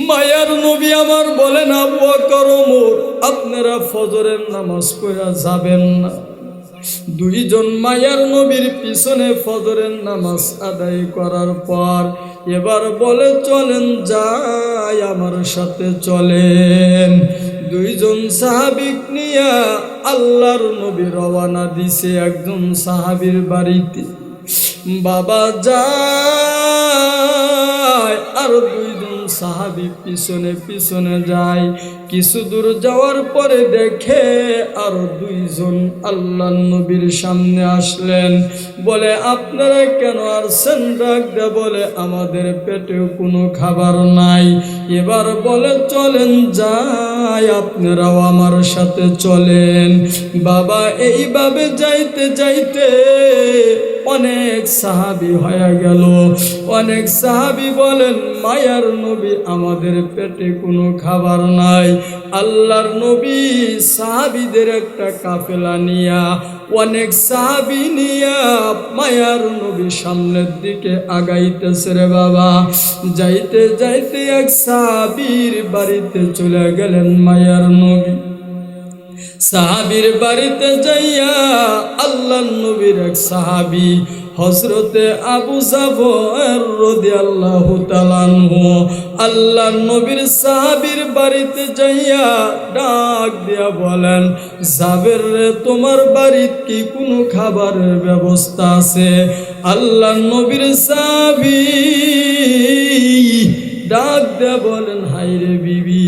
মায়ার নবী আমার বলেন, আবু বকর ওমর, আপনারা ফজরের নামাজ পড়া যাবেন না। দুইজন মায়ার নবীর পিছনে ফজরের নামাজ আদায় করার পর এবার বলে, চলেন যাই, আমার সাথে চলেন। দুইজন সাহাবিক নিয়া আল্লাহর নবী রওয়ানা দিছে একজন সাহাবীর বাড়িতে। বাবা যায় আর দুইজন সাহাবী পিছনে পিছনে যায়। কিছু দূর যাওয়ার পরে দেখে আর দুইজন আল্লাহর নবীর সামনে আসলেন। বলে, আপনারা কেন আসছেন? ডাক দে বলে, আমাদের পেটেও কোনো খাবার নাই। এবার বলে, চলেন যাই, আপনারাও আমার সাথে চলেন। বাবা এইভাবে যাইতে যাইতে অনেক সাহাবী হয়ে গেল। অনেক সাহাবী বলেন, মায়ার নবী, আমাদের পেটে কোনো খাবার নাই। আল্লাহর নবী সাহাবীদের একটা কাফেলা নিয়া, অনেক সাহাবী নিয়া মায়ার নবী সামনের দিকে আগাইতেছে রে বাবা। যাইতে যাইতে এক সাহাবীর বাড়িতে চলে গেলেন মায়ার নবী। সাহাবীর বাড়িতে যাইয়া আল্লাহর নবীর এক সাহাবী হযরতে আবু জাফর রাদিয়াল্লাহু তাআলা আনহু আল্লাহর নবীর সাহাবীর বাড়িতে যাইয়া ডাক দিয়া বলেন, জাবের রে, তোমার বাড়িতে কি কোনো খাবারের ব্যবস্থা আছে? আল্লাহর নবীর সাহাবী ডাক দিয়া বলেন, হায় রে বিবি,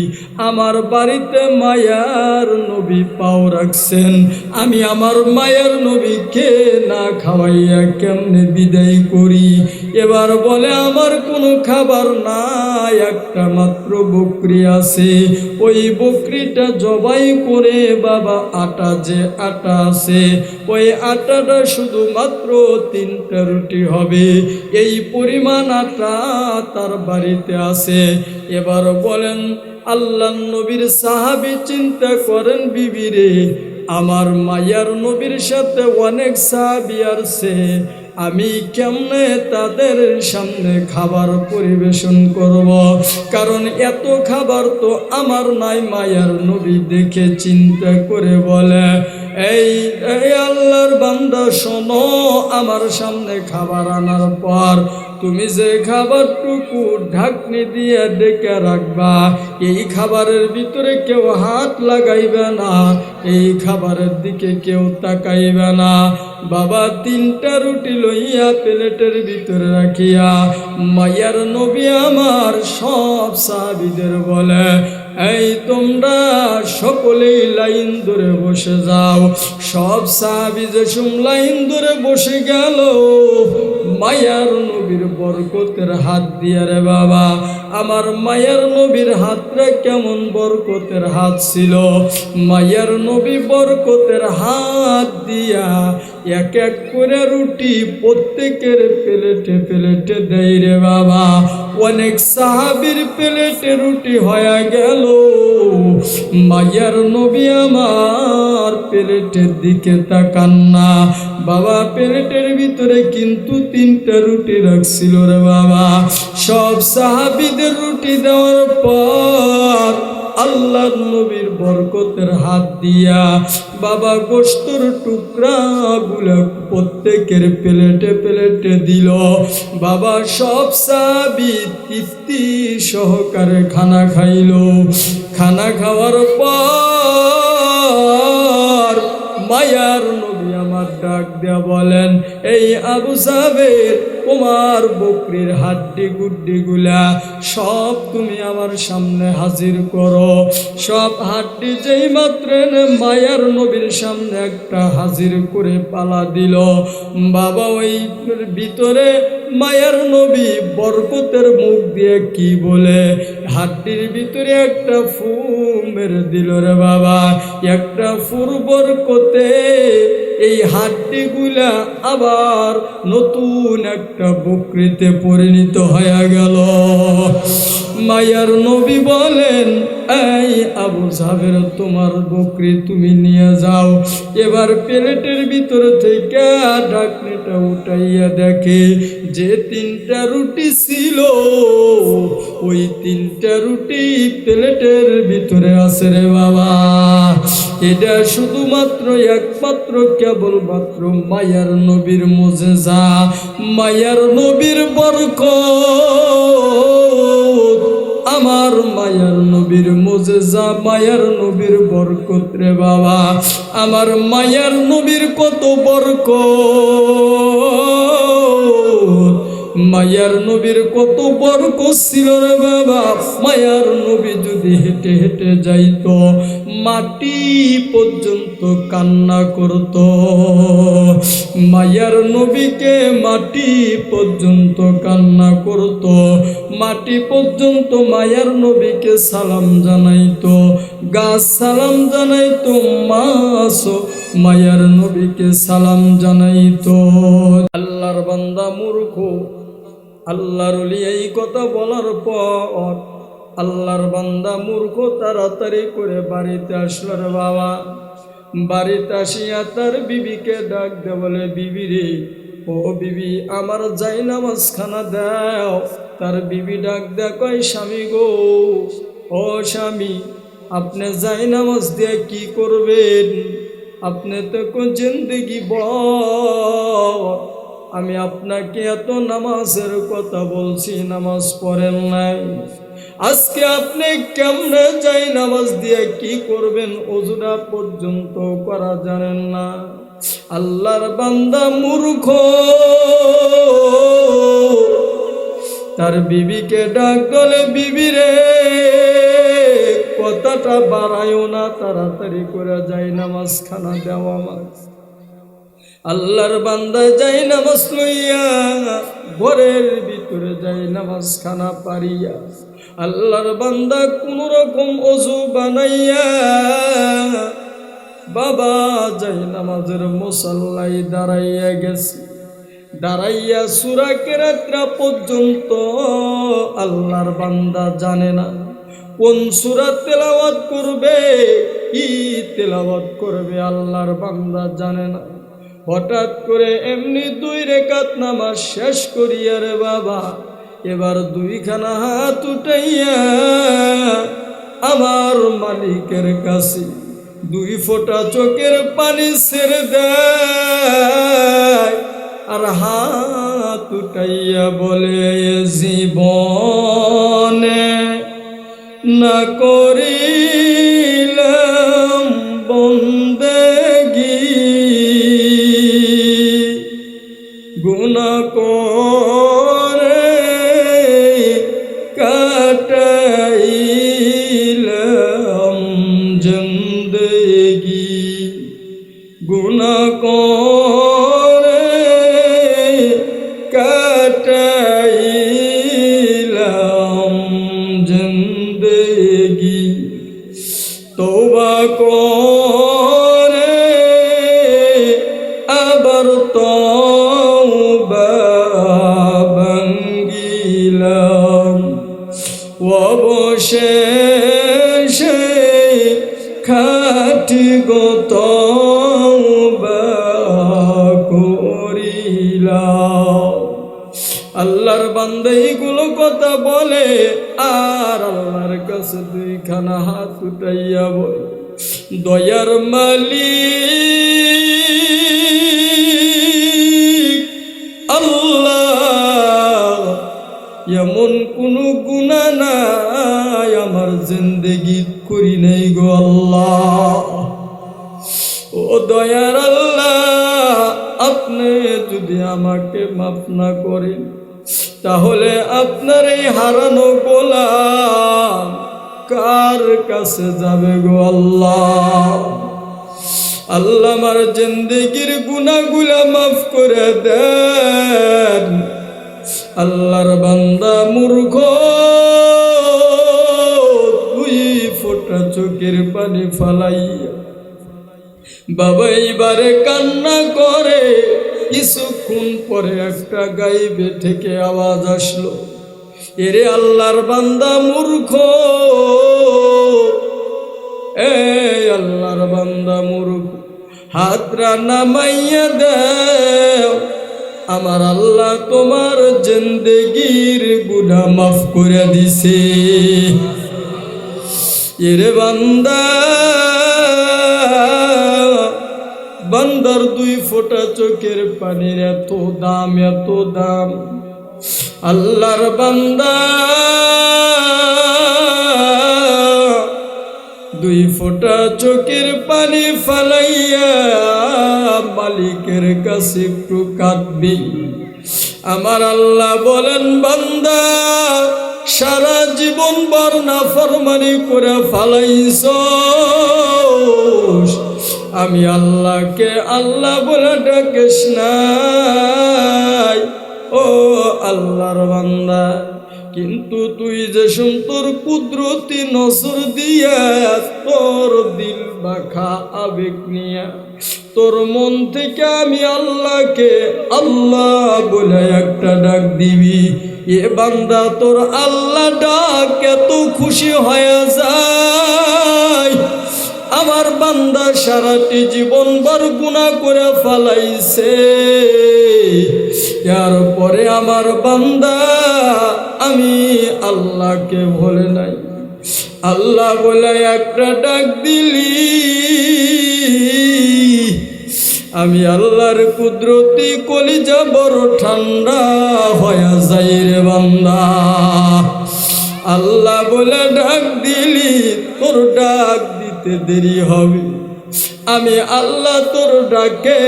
আমার বাড়িতে মায়ার নবী পাও রাখছেন, আমি আমার মায়ার নবীকে না খাওয়াইয়া কেমনে বিদায় করি? এবার বলে, আমার কোনো খাবার নাই, একটা মাত্র বকরি আছে, ওই বকরিটা জবাই করে বাবা আটা যে আটা আছে, ওই আটাটা শুধুমাত্র 3টা রুটি হবে, এই পরিমাণ আটা তার বাড়িতে আছে। এবার বলেন, আল্লাহর নবীর সাহাবী চিন্তা করেন, বিবি রে, আমার মায়ার নবীর সাথে অনেক সাহাবী আছে, আমি কেমনে তাদের সামনে খাবার পরিবেশন করব? কারণ এত খাবার তো আমার নাই। মায়ার নবী দেখে চিন্তা করে বলে, এই আল্লাহর বান্দা, শোনো, আমার সামনে খাবার আনার পর তুমি যে খাবারটুকু ঢাকনি দিয়ে ডেকে রাখবা, এই খাবারের ভিতরে কেউ হাত লাগাইবে না, এই খাবারের দিকে কেউ তাকাইবে না। বাবা 3টা রুটি লইয়া প্লেটের ভিতরে রাখিয়া মায়ার নবী আমার সব সাহাবীদের বলে, এই তোমরা সকলেই লাইন ধরে বসে যাও। সব সাহাবী যে লাইন ধরে বসে গেল, মায়ার নবীর বরকতের হাত দিয়া রে বাবা, আমার মায়ার নবীর হাতটা কেমন বরকতের হাত ছিল। মায়ার নবী বরকতের হাত দিয়া এক এক করে রুটি প্রত্যেকের প্লেটে প্লেটে দেয় রে বাবা। অনেক সাহাবীর প্লেটে রুটি হয়ে গেল, মায়ার নবী আমার প্লেটের দিকে তাকান না। বাবা প্লেটের ভিতরে কিন্তু 3টা রুটি রাখছিল রে বাবা। সব সাহাবীদের রুটি দেওয়ার পর আল্লাহর নবীর বরকতের হাত দিয়া বাবা গোশতের টুকরাগুলো প্রত্যেকের প্লেটে প্লেটে দিল। বাবা সব সাহাবী তৃপ্তি সহকারে খানা খাইল। খানা খাওয়ার পর মায়ার নবী আমার ডাক দেয়া বলেন, এই আবু জাবের, তোমার বকরির হাড্ডি গুড্ডি গুলা সব তুমি আমার সামনে হাজির করো। সব হাড্ডি যেই মাত্র মায়ার নবীর সামনে একটা হাজির করে পালা দিল। বাবা ওই ভিতরে মায়ার নবী বরকতের মুখ দিয়ে কি বলে, হাড্ডির ভিতরে একটা ফু মেরে দিল রে বাবা। একটা ফুর বরকতে এই হাড্ডিগুলা আবার নতুন একটা বকরিতে পরিণত হয়ে গেল। মায়ার নবী বলেন, এই আবু জাবের, তোমার বকরি তুমি নিয়ে যাও। এবার প্লেটের ভিতর থেকে ঢাকনিটা উঠাইয়া দেখে যে 3টা রুটি ছিল, ওই 3টা রুটি প্লেটের ভিতরে আছে রে বাবা। এটা শুধুমাত্র একমাত্র কেবলমাত্র মায়ার নবীর মুজিজা, মায়ার নবীর বরকত, আমার মায়ার নবীর মুজিজা, মায়ার নবীর বরকত রে বাবা। আমার মায়ার নবীর কত বরকত, মায়ার নবীর কত বরকত ছিল রে বাবা। মায়ার নবী যদি হেঁটে হেঁটে যাইতো মাটি পর্যন্ত কান্না করত। মায়ার নবীকে মাটি পর্যন্ত কান্না করত, মাটি পর্যন্ত মায়ার নবীকে সালাম জানাইতো, গাছ সালাম জানাইতো, মাছ মায়ার নবীকে সালাম জানাইতো। আল্লাহর বান্দা মূর্খ, আল্লাহর ওলি এই কথা বলার পর আল্লাহর বান্দা মূর্খ তাড়াতাড়ি করে বাড়িতে আসলো রে বাবা। বাড়িতে আসিয়া তার বিবিকে ডাক দে, বলে বিবি রে, ও বিবি আমার যাই নামাজ খানা দাও। তার বিবি ডাক দে, কয় স্বামী গো, ও স্বামী আপনি যাই নামাজ দিয়ে কি করবেন? আপনি তো কোন জিন্দেগি বড়, আমি আপনাকে এত নামাজের কথা বলছি, নামাজ পড়েন নাই। আজকে আপনি কেমনে যাই নামাজ দিয়ে কি করবেন? ওজুরা পর্যন্ত করা জানেন না। আল্লাহর বান্দা মূর্খ তার বিবিকে ডাক দলে, বিবি রে কথাটা বাড়ায়ও না, তাড়াতাড়ি করে যাই নামাজ খানা দেওয়া আমার। আল্লাহর বান্দা যাই নামাজ লইয়া ঘরের ভিতরে যাই নামাজ খানা পারিয়া আল্লাহর বান্দা কোন রকম ওযু বানাইয়া বাবা যাই নামাজের মুসাল্লায় দাঁড়াইয়া গেছে। দাঁড়াইয়া সূরা কেরাত পর্যন্ত আল্লাহর বান্দা জানে না কোন সূরা তেলাওয়াত করবে, কি তেলাওয়াত করবে আল্লাহর বান্দা জানে না। হঠাৎ করে এমনি 2 রাকাত নামাজ শেষ করিয়া রে বাবা এবার 2খানা হাত উঠাইয়া আমার মালিকের কাছে 2 ফোঁটা চোখের পানি ছেড়ে দেয় আর হাত উঠাইয়া বলে, জীবনে না করিলাম বন্দেগি, গুনাহ করে কাটাইলাম জিন্দেগি, গুনাহ করে কাটাইলাম জিন্দেগি, তওবা করে আবার তওবা ভাঙ্গিলাম, অবশেষে খাঁটি গো তওবা করিলাম। আল্লাহর বান্দা এইগুলো কথা বলে আর আল্লাহর কাছে 2খানা হাত উঠাইয়া বলে, দয়ার মালিক আল্লাহ, এমন কোনো গুনাহ নাই আমার জিন্দেগি করি নাই গো আল্লাহ। ও দয়ার আল্লাহ, আপনি যদি আমাকে মাফ না করেন তাহলে আপনার এই হারানো গোলাম কার কাছে যাবে গো আল্লাহ? আল্লাহ আমার জিন্দেগির গুনাহগুলা মাফ করে দেন। আল্লাহর বান্দা মূর্খ 2 ফোঁটা চোখের পানি ফালাইয়া বাবা এইবারে কান্না করে। কিছুক্ষণ পরে একটা গাইবে থেকে আওয়াজ আসলো, এরে আল্লাহর বান্দা মূর্খ, এ আল্লাহর বান্দা মূর্খ, হাতরা নামাইয়া দেও, আমার আল্লাহ তোমার জিন্দেগির গুনাহ মাফ করে দিছে। এরে বান্দা, বান্দার 2 ফোঁটা চোখের পানির এত দাম, এত দাম। আল্লাহর বান্দা 2 ফোঁটা চোখের পানি ফালাইয়া মালিকের কাছে একটু কাঁদবি। আমার আল্লাহ বলেন, বান্দা সারা জীবন ভর নাফরমানি করে ফালাইছস, আমি আল্লাহকে আল্লাহ বলে ডাকিস নাই। ও আল্লাহর বান্দা, কিন্তু তুই যে তোর কুদরতি নজর দিয়া তোর দিল মাখা আবেগ নিয়া তোর মন থেকে আমি আল্লাহকে আল্লাহ বলে একটা ডাক দিবি, এ বান্দা তোর আল্লাহ ডাক এত খুশি হয়ে যায়। আমার বান্দা সারাটি জীবন ভর গুনাহ করে ফালাইছে, এর পরে আমার বান্দা আমি আল্লাহকে ভুলে নাই। আল্লাহ বলে একটা ডাক দিলি, আমি আল্লাহর কুদরতি কলিজা বড় ঠান্ডা হয়ে যায় রে বান্দা। আল্লাহ বলে ডাক দিলি, তোর ডাক দিতে দেরি হবে, আমি আল্লাহ তোর ডাকে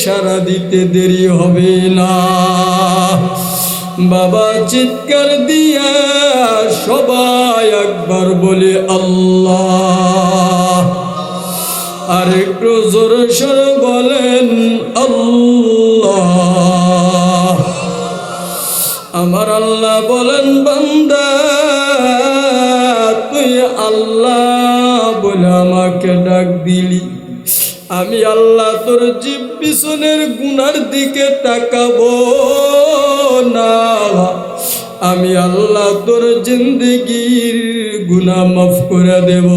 সাড়া দিতে দেরি হবে না। বাবা চিৎকার দিয়া সবাই একবার বলে আল্লাহ, আর একটু জোরে সোরে বলেন আল্লাহ। আমার আল্লাহ বলেন, বান্দা তুই আল্লাহ বলে আমাকে ডাক দিলি, আমি আল্লাহ তোর জীব পিছনের গুনার দিকে তাকাবো না, আমি আল্লাহ তোর জিন্দেগির গুনাহ মাফ করে দেব।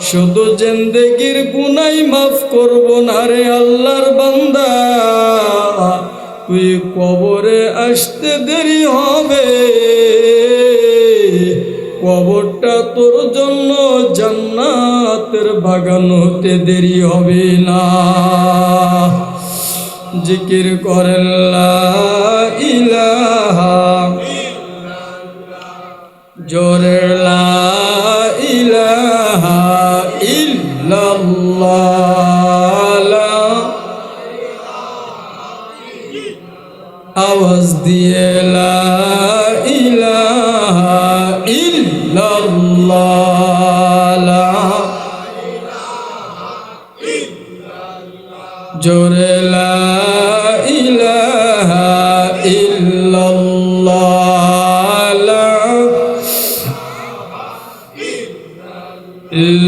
শুধু জিন্দেগির গুনাই মাফ করব না রে আল্লাহর বান্দা, তুই কবরে আসতে দেরি হবে, কবরটা তোর জন্য জান্নাতের বাগান হতে দেরি হবে না। জিকির করেন লা ইলাহা, জোরে লা ইলাহা ইল্লাল্লাহ, আওয়াজ দিয়ে লা ইলাহা ইল্লাল্লাহ, জোরে লা ইলাহা ইল্লাল্লাহ,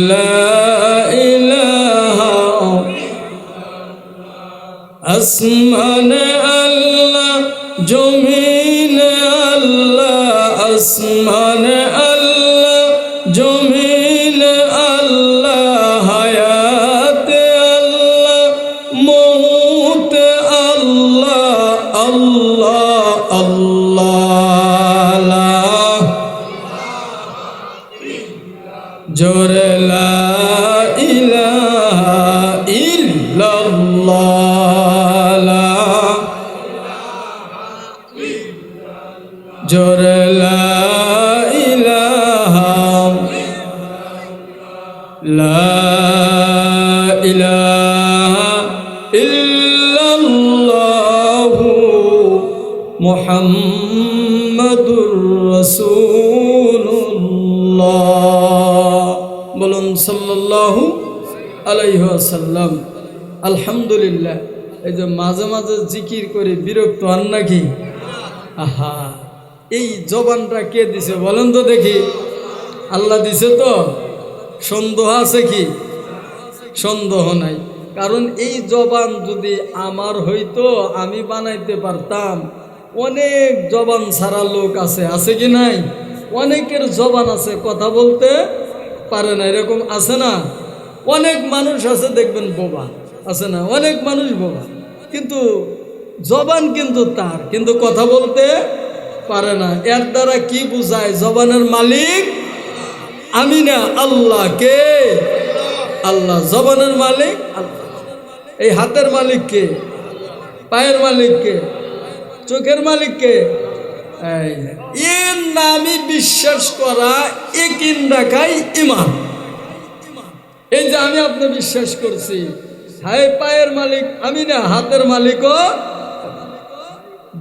লা ইলাহা। আসমানে আল্লাহ, জমিনে আল্লাহ, আসমানে আল্লাহ, জমিনে আল্লাহ, হায়াতে আল্লাহ, মৌতে আল্লাহ, আল্লাহ আল্লাহ, জোরে লা ইলাহা ইল্লাল্লাহ, জোরে লা ইলাহা, লা ইলাহা ইল্লাল্লাহু মুহাম্মাদুর রাসূলুল্লাহ। বলুন সাল্লাল্লাহু আলাইহি ওয়াসাল্লাম। আলহামদুলিল্লাহ। এই যে মাঝে মাঝে জিকির করে বিরক্ত হন নাকি? আহা, এই জবানটা কে দিছে বলেন তো দেখি? আল্লাহ দিছে তো? সন্দেহ আছে কি? সন্দেহ নাই। কারণ এই জবান যদি আমার হইতো আমি বানাইতে পারতাম। অনেক জবান ছাড়া লোক আছে, আছে কি নাই? অনেকের জবান আছে, কথা বলতে পারে না, এরকম আছে না? অনেক মানুষ আছে দেখবেন বোবা, আছে না? অনেক মানুষ বোবা, কিন্তু জবান কিন্তু তার, কিন্তু কথা বলতে পারে না। এর দ্বারা কি বোঝায়? জবানের মালিক আমি না, আল্লাহ। কে? আল্লাহ। জবানের মালিক আল্লাহ। এই হাতের মালিক কে? পায়ের মালিক কে? চোখের মালিক কে? এর নামই বিশ্বাস করা, একিন রাখাই ঈমান। এই যে আমি আপনি বিশ্বাস করছি, হায় পায়ের মালিক আমি না, হাতের মালিকও।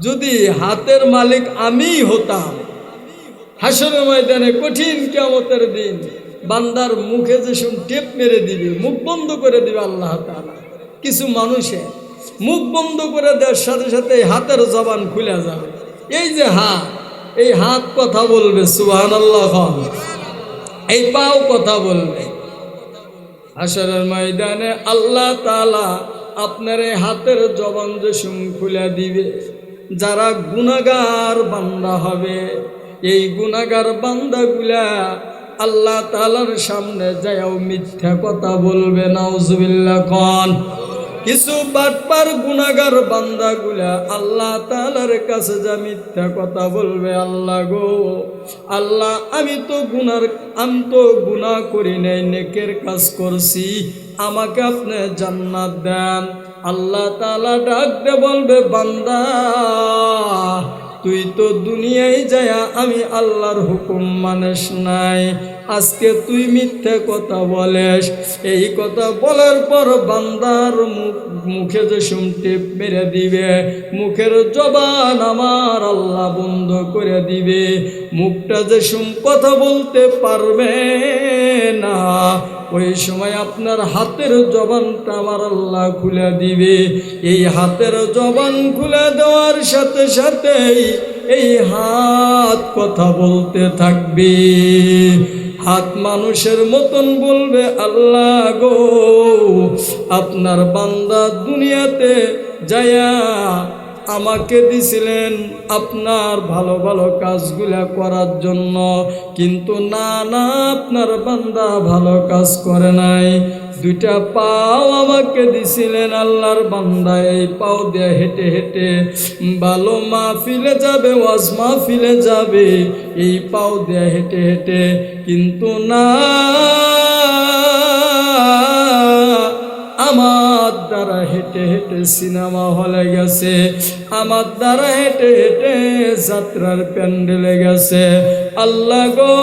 যদি হাতের মালিক আমিই হতাম, হাসরের ময়দানে কঠিন কিয়ামতের দিন বান্দার মুখে যে টেপ মেরে দিবে, মুখ বন্ধ করে দিবে আল্লাহ তাআলা। কিছু মানুষের মুখ বন্ধ করে দেওয়ার সাথে সাথে হাতের জবান খুলে যাবে। এই যে হাত, এই হাত কথা বলবে সুবহানাল্লাহ, এই পাও কথা বলবে। হাসরের ময়দানে আল্লাহ তাআলা আপনার এই হাতের জবান যে খুলে দিবে, যারা গুনাহগার বান্দা হবে, এই গুনাহগার বান্দাগুলা আল্লাহ তাআলার সামনে যায়ও মিথ্যা কথা বলবে। নাউজুবিল্লাহ। কোন কিছু বাটপার গুনাহগার বান্দাগুলা আল্লাহ তাআলার কাছে যা মিথ্যা কথা বলবে, আল্লাহ গো, আল্লাহ আমি তো গুনাহ করি নাই, নেকের কাজ করছি, আমাকে আপনি জান্নাত দেন। আল্লাহ তাআলা ডাক দে বলবে, বান্দা তুই তো দুনিয়ায় যায়া আমি আল্লাহর হুকুম মানিস নাই, আজকে তুই মিথ্যা কথা বলেস। এই কথা বলার পর বান্দার মুখে যে টেপ মেরে দিবে, মুখের জবান আমার আল্লাহ বন্ধ করে দিবে, মুখটা যে কথা বলতে পারবে না। ওই সময় আপনার হাতের জবানটা আমার আল্লাহ খুলে দিবে। এই হাতের জবান খুলে দেওয়ার সাথে সাথেই এই হাত কথা বলতে থাকবে। হাত মানুষের মতন বলবে, আল্লাহ গো, আপনার বান্দা দুনিয়াতে যায়া আমাকে দিছিলেন আপনার ভালো ভালো কাজগুলা করার জন্য, কিন্তু না না, আপনার বান্দা ভালো কাজ করে নাই। দুইটা পাও আমাকে দিছিলেন আল্লাহর বান্দা, এই পাও দিয়ে হেঁটে হেঁটে ভালো মাহফিলে যাবে, ওয়াজ মাহফিলে যাবে, এই পাও দিয়ে হেঁটে হেঁটে, কিন্তু না, আমার দ্বারা হেঁটে হেঁটে সিনেমা হলে গেছে, আমার দ্বারা হেঁটে হেঁটে যাত্রার প্যান্ডেলে গেছে। আল্লাহ গো,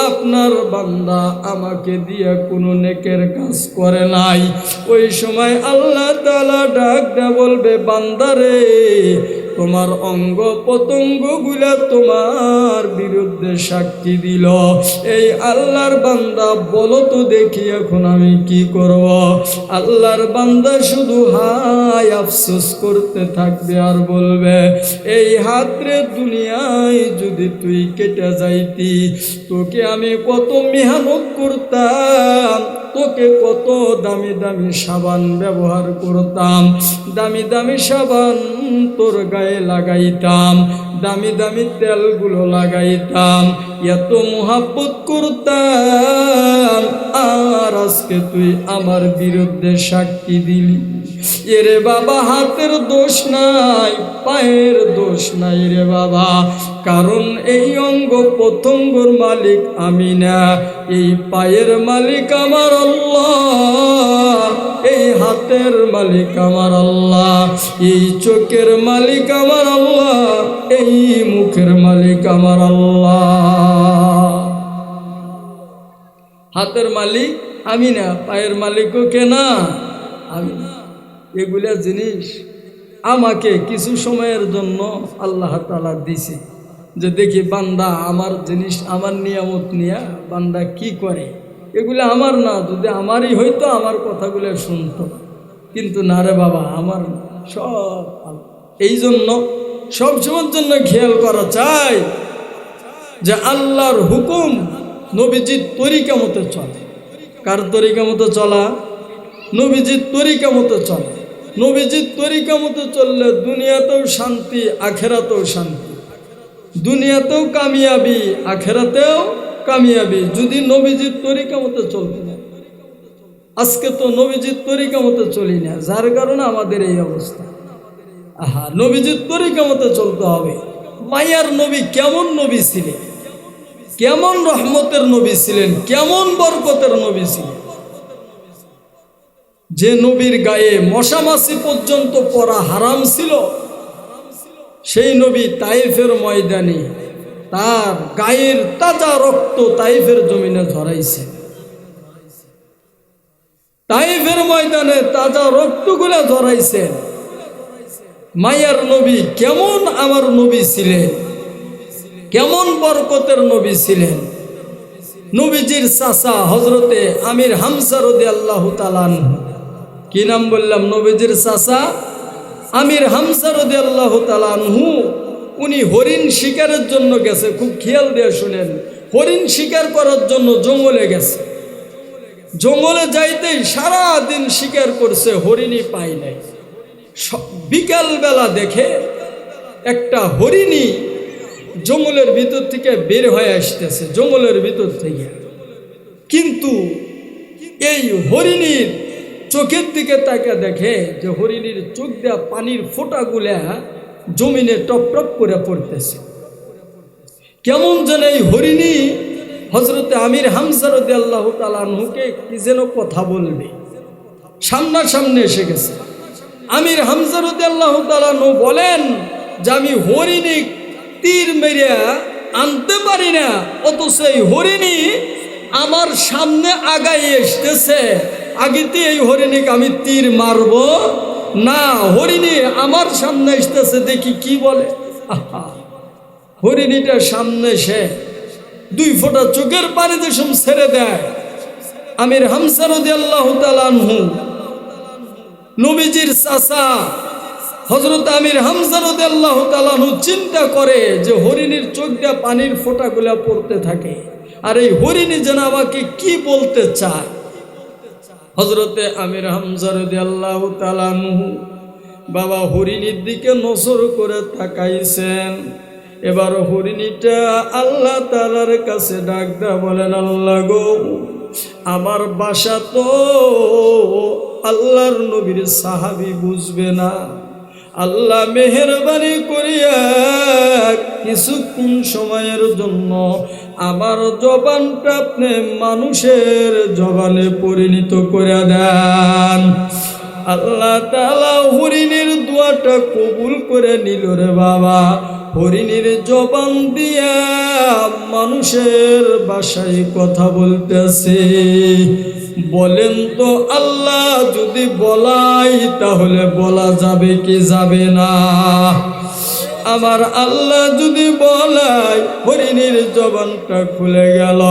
আপনার বান্দা আমাকে দিয়ে কোনো নেকের কাজ করে নাই। ওই সময় আল্লাহ তাআলা ডাক দেয়া বলবে, বান্দারে, তোমার অঙ্গ প্রত্যঙ্গ গুলা তোমার বিরুদ্ধে সাক্ষী দিল। এই আল্লাহর বান্দা বলো তো দেখি এখন আমি কি করব? আল্লাহর বান্দা শুধু হাই আফসোস করতে থাকবে আর বলবে, এই হাতরে দুনিয়ায় যদি তুই কেটে যাইতি, তোকে আমি কত মেহনত করতাম, তোকে কত দামি দামি সাবান ব্যবহার করতাম, দামি দামি সাবান তোর গায়ে লাগাইতাম, দামি দামি তেলগুলো লাগাইতাম, এত মোহাব্বত করতাম, আর আজকে তুই আমার বিরুদ্ধে সাক্ষী দিলি। এরে বাবা, হাতের দোষ নাই, পায়ের দোষ নাই রে বাবা, কারণ এই অঙ্গ প্রত্যঙ্গর মালিক আমি না, এই পায়ের মালিক আমার আল্লাহ, এই হাতের মালিক আমার আল্লাহ, এই চোখের মালিক আমার আল্লাহ, এই মুখের মালিক আমার আল্লাহ। হাতের মালিক আমি না, পায়ের মালিকও কে না, আমি না। এগুলা জিনিস আমাকে কিছু সময়ের জন্য আল্লাহ তাআলা দিছে, যে দেখি বান্দা আমার জিনিস, আমার নিয়ামত নিয়া বান্দা কি করে। এগুলো আমার না, যদি আমারই হইতো আমার কথাগুলো শুনতো, কিন্তু না রে বাবা, আমার সব। এই জন্য সবসময়ের জন্য খেয়াল করা চাই যে আল্লাহর হুকুম নবীজির তরিকা মতো চলে। কার তরিকা মতো চলা? নবীজির তরিকা মতো চলে। নবীজির তরিকা মতো চললে দুনিয়াতেও শান্তি, আখেরাতেও শান্তি, দুনিয়াতেও কামিয়াবি, আখেরাতেও কামিয়াবি, যদি নবীজির তরিকা মতো চলতে না। আজকে তো নবীজির তরিকা মতো চলি না, যার কারণে আমাদের এই অবস্থা। নবীজির তরিকা মতো চলতে হবে। মায়ার নবী কেমন নবী ছিলেন, কেমন রহমতের নবী ছিলেন, কেমন বরকতের নবী ছিলেন, যে নবীর গায়ে মশামাছি পর্যন্ত পরা হারাম ছিল, সেই নবী তাইফের ময়দানে তার গায়ের তাজা রক্ত তাইফের জমিনে ঝরাইছে। তাইফের ময়দানে তাজা রক্তগুলো ঝরাইছেন। মায়ার নবী কেমন আমার নবী ছিলেন, কেমন বরকতের নবী ছিলেন। নবীজির চাচা হজরতে আমির হামজা রাদিয়াল্লাহু তাআলা আনহু, কি নাম বললাম? নবীজির চাচা আমির হামজা রাদিয়াল্লাহু তাআলা আনহু, উনি হরিণ শিকারের জন্য গেছে। খুব খেয়াল দিয়ে শুনেন, হরিণ শিকার করার জন্য জঙ্গলে গেছে। জঙ্গলে যাইতেই সারা দিন শিকার করছে, হরিণই পাই নাই। বিকালবেলা দেখে একটা হরিণী জঙ্গলের ভিতর থেকে বের হয়ে আসতেছে, জঙ্গলের ভিতর থেকে। কিন্তু এই হরিণীর চোখের দিকে তাকে দেখে যে হরিণীর চোখ দেওয়া পানির ফোঁটাগুলা জমিনে টপ টপ করে পড়তেছে। কেমন যেন এই হরিণী হজরতে আমির হামজা রাদিয়াল্লাহু তাআলা আনহুকে কি যেন কথা বলবে, সামনাসামনি এসে গেছে। আমির হামজা রাদিয়াল্লাহু তাআলা আনহু বলেন যে আমি হরিণী তীর মেরে আনতে পারি না, অথচ এই হরিণী আমার সামনে আগাই আসতেছে। আগেতে এই হরিণীকে আমি তীর মারব না, হরিণী আমার সামনে আসতেছে, দেখি কি বলে। হরিণীটা সামনে এসে দুই ফোঁটা চোখের পানি যেসব ছেড়ে দেয়। আমির হামজা রাদিয়াল্লাহু তাআলা আনহু, নবীজির চাচা হযরত আমির হামজা রাদিয়াল্লাহু তাআলা আনহু চিন্তা করে যে হরিণীর চোখ দিয়ে পানির ফোঁটাগুলা পড়তে থাকে, আর এই হরিণী যেন আমাকে কি বলতে চায়। হযরতে আমির হামজা রাদিয়াল্লাহু তাআলা আনহু বাবা হরিণীর দিকে নজর করে তাকাইছেন। এবার হরিণীটা আল্লাহ তাআলার কাছে ডাক দেয়া বলেন, আল্লাহ গো, আমার বাসা তো আল্লাহর নবীর সাহাবী বুঝবে না, আল্লাহ মেহেরবানি করিয়া কিছুক্ষণ সময়ের জন্য আমার জবানটা আপনি মানুষের জবানে পরিণত করে দেন। আল্লাহ তাআলা হরিণীর দোয়াটা কবুল করে নিল রে বাবা। হরিণীর জবান দিয়া মানুষের ভাষায় কথা বলতেছে। বলেন তো আল্লাহ যদি বলাই তাহলে বলা যাবে কি যাবে না? আমার আল্লাহ যদি বলাই, হরিণীর জবানটা খুলে গেল।